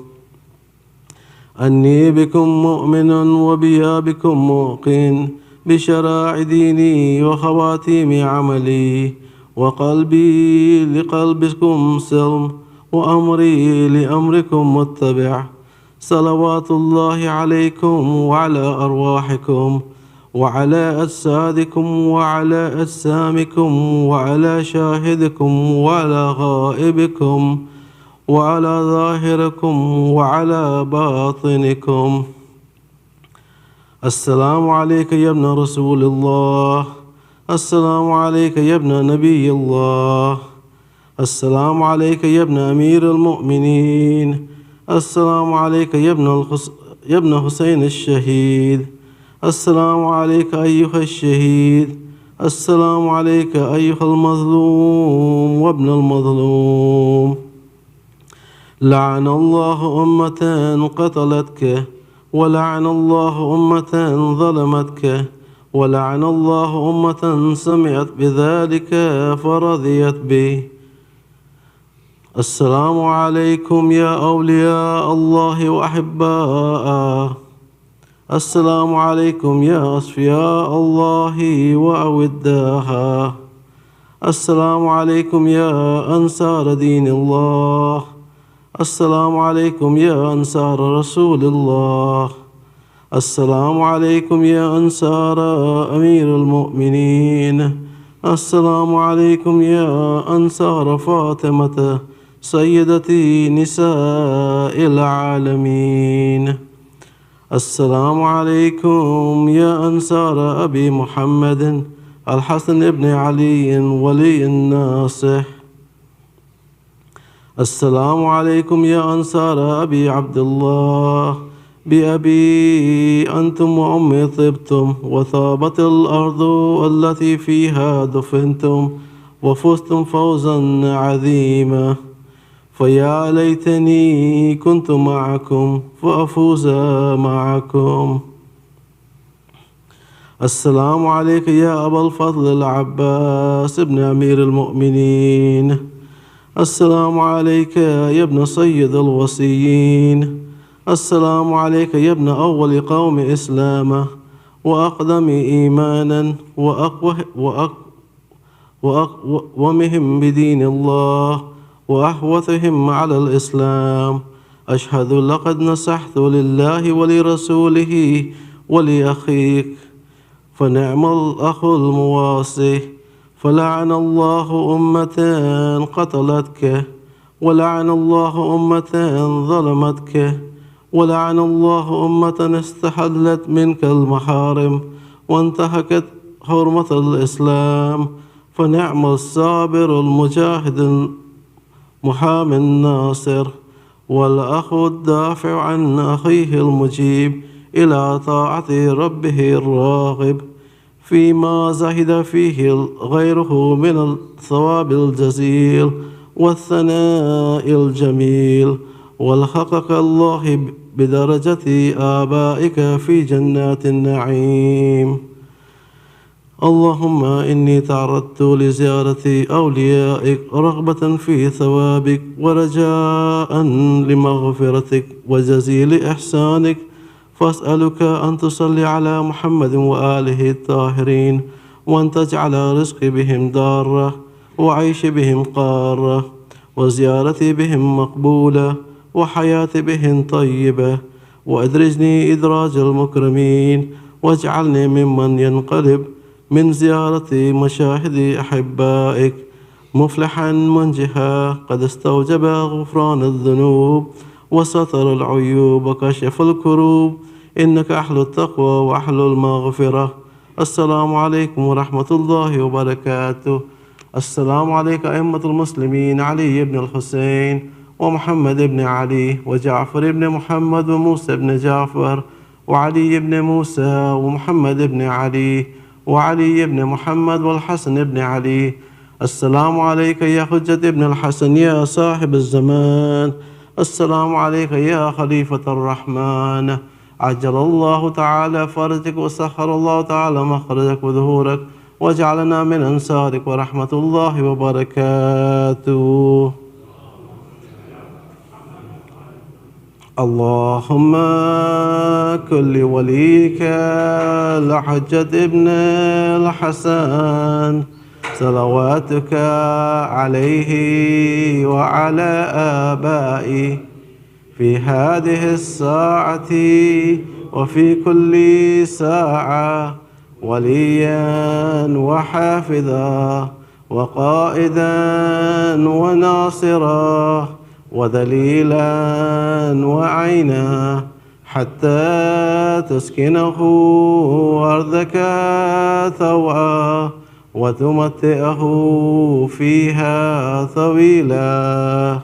أني بكم مؤمن وبيا بكم موقن بشرائع ديني وخواتيم عملي، وقلبي لقلبكم سلم وأمري لأمركم متبع. صلوات الله عليكم وعلى أرواحكم وعلى أجسادكم وعلى أجسامكم وعلى شاهدكم وعلى غائبكم وعلى ظاهركم وعلى باطنكم. السلام عليك يا ابن رسول الله. السلام عليك يا ابن نبي الله. السلام عليك يا ابن أمير المؤمنين. السلام عليك يا ابن حسين الشهيد. السلام عليك أيها الشهيد. السلام عليك أيها المظلوم وابن المظلوم. لعن الله أمة قتلتك ولعن الله أمة ظلمتك ولعن الله أمة سمعت بذلك فرضيت به. السلام عليكم يا أولياء الله وأحباءه. السلام عليكم يا أصفياء الله وأوداها. السلام عليكم يا أنصار دين الله. السلام عليكم يا أنصار رسول الله. السلام عليكم يا أنصار أمير المؤمنين. السلام عليكم يا أنصار فاطمة سيدتي نساء العالمين. السلام عليكم يا أنصار أبي محمد الحسن بن علي ولي الناصح. السلام عليكم يا أنصار أبي عبد الله. بأبي أنتم وأمي طبتم وثابت الأرض التي فيها دفنتم وفزتم فوزا عظيما. فيا ليتني كنت معكم فأفوز معكم. السلام عليك يا أبا الفضل العباس ابن أمير المؤمنين. السلام عليك يا ابن سيد الوصيين. السلام عليك يا ابن أول قوم إسلاما وأقدم إيمانا وأقومهم بدين الله وأحوثهم على الإسلام. أشهد لقد نصحت لله ولرسوله ولأخيك، فنعم الأخ المواصي. فلعن الله أمة قتلتك، ولعن الله أمة ظلمتك، ولعن الله أمة استحلت منك المحارم وانتهكت حرمة الإسلام. فنعم الصابر المجاهد المحامي الناصر، والأخ الدافع عن أخيه المجيب إلى طاعة ربه الراغب فيما زهد فيه غيره من الثواب الجزيل والثناء الجميل. والحقك الله بدرجة آبائك في جنات النعيم. اللهم إني تعرضت لزيارة أوليائك رغبة في ثوابك ورجاء لمغفرتك وجزيل إحسانك، فأسألك أن تصلي على محمد وآله الطاهرين، وأن تجعل رزقي بهم دارة وعيش بهم قارة وزيارتي بهم مقبولة وحياتي بهم طيبة، وأدرجني إدراج المكرمين، واجعلني ممن ينقلب من زيارة مشاهد أحبائك مفلحا منجحا قد استوجب غفران الذنوب وستر العيوب وكشف الكروب، إنك أحلى التقوى وأحلى المغفرة. السلام عليكم ورحمة الله وبركاته. السلام عليك أئمة المسلمين علي بن الحسين ومحمد بن علي وجعفر بن محمد وموسى بن جعفر وعلي بن موسى ومحمد بن علي وعلي بن محمد والحسن بن علي. السلام عليك يا حجة ابن الحسن يا صاحب الزمان. السلام عليك يا خليفة الرحمن. عجل الله تعالى فرجك وسخر الله تعالى مخرجك وظهورك، واجعلنا من أنصارك ورحمة الله وبركاته. اللهم كن لوليك لحجة ابن الحسن صلواتك عليه وعلى آبائه في هذه الساعة وفي كل ساعة وليا وحافظا وقائدا وناصرا وذليلا وعينا، حتى تسكنه أرضك ثوى وتمتئه فيها طويلا.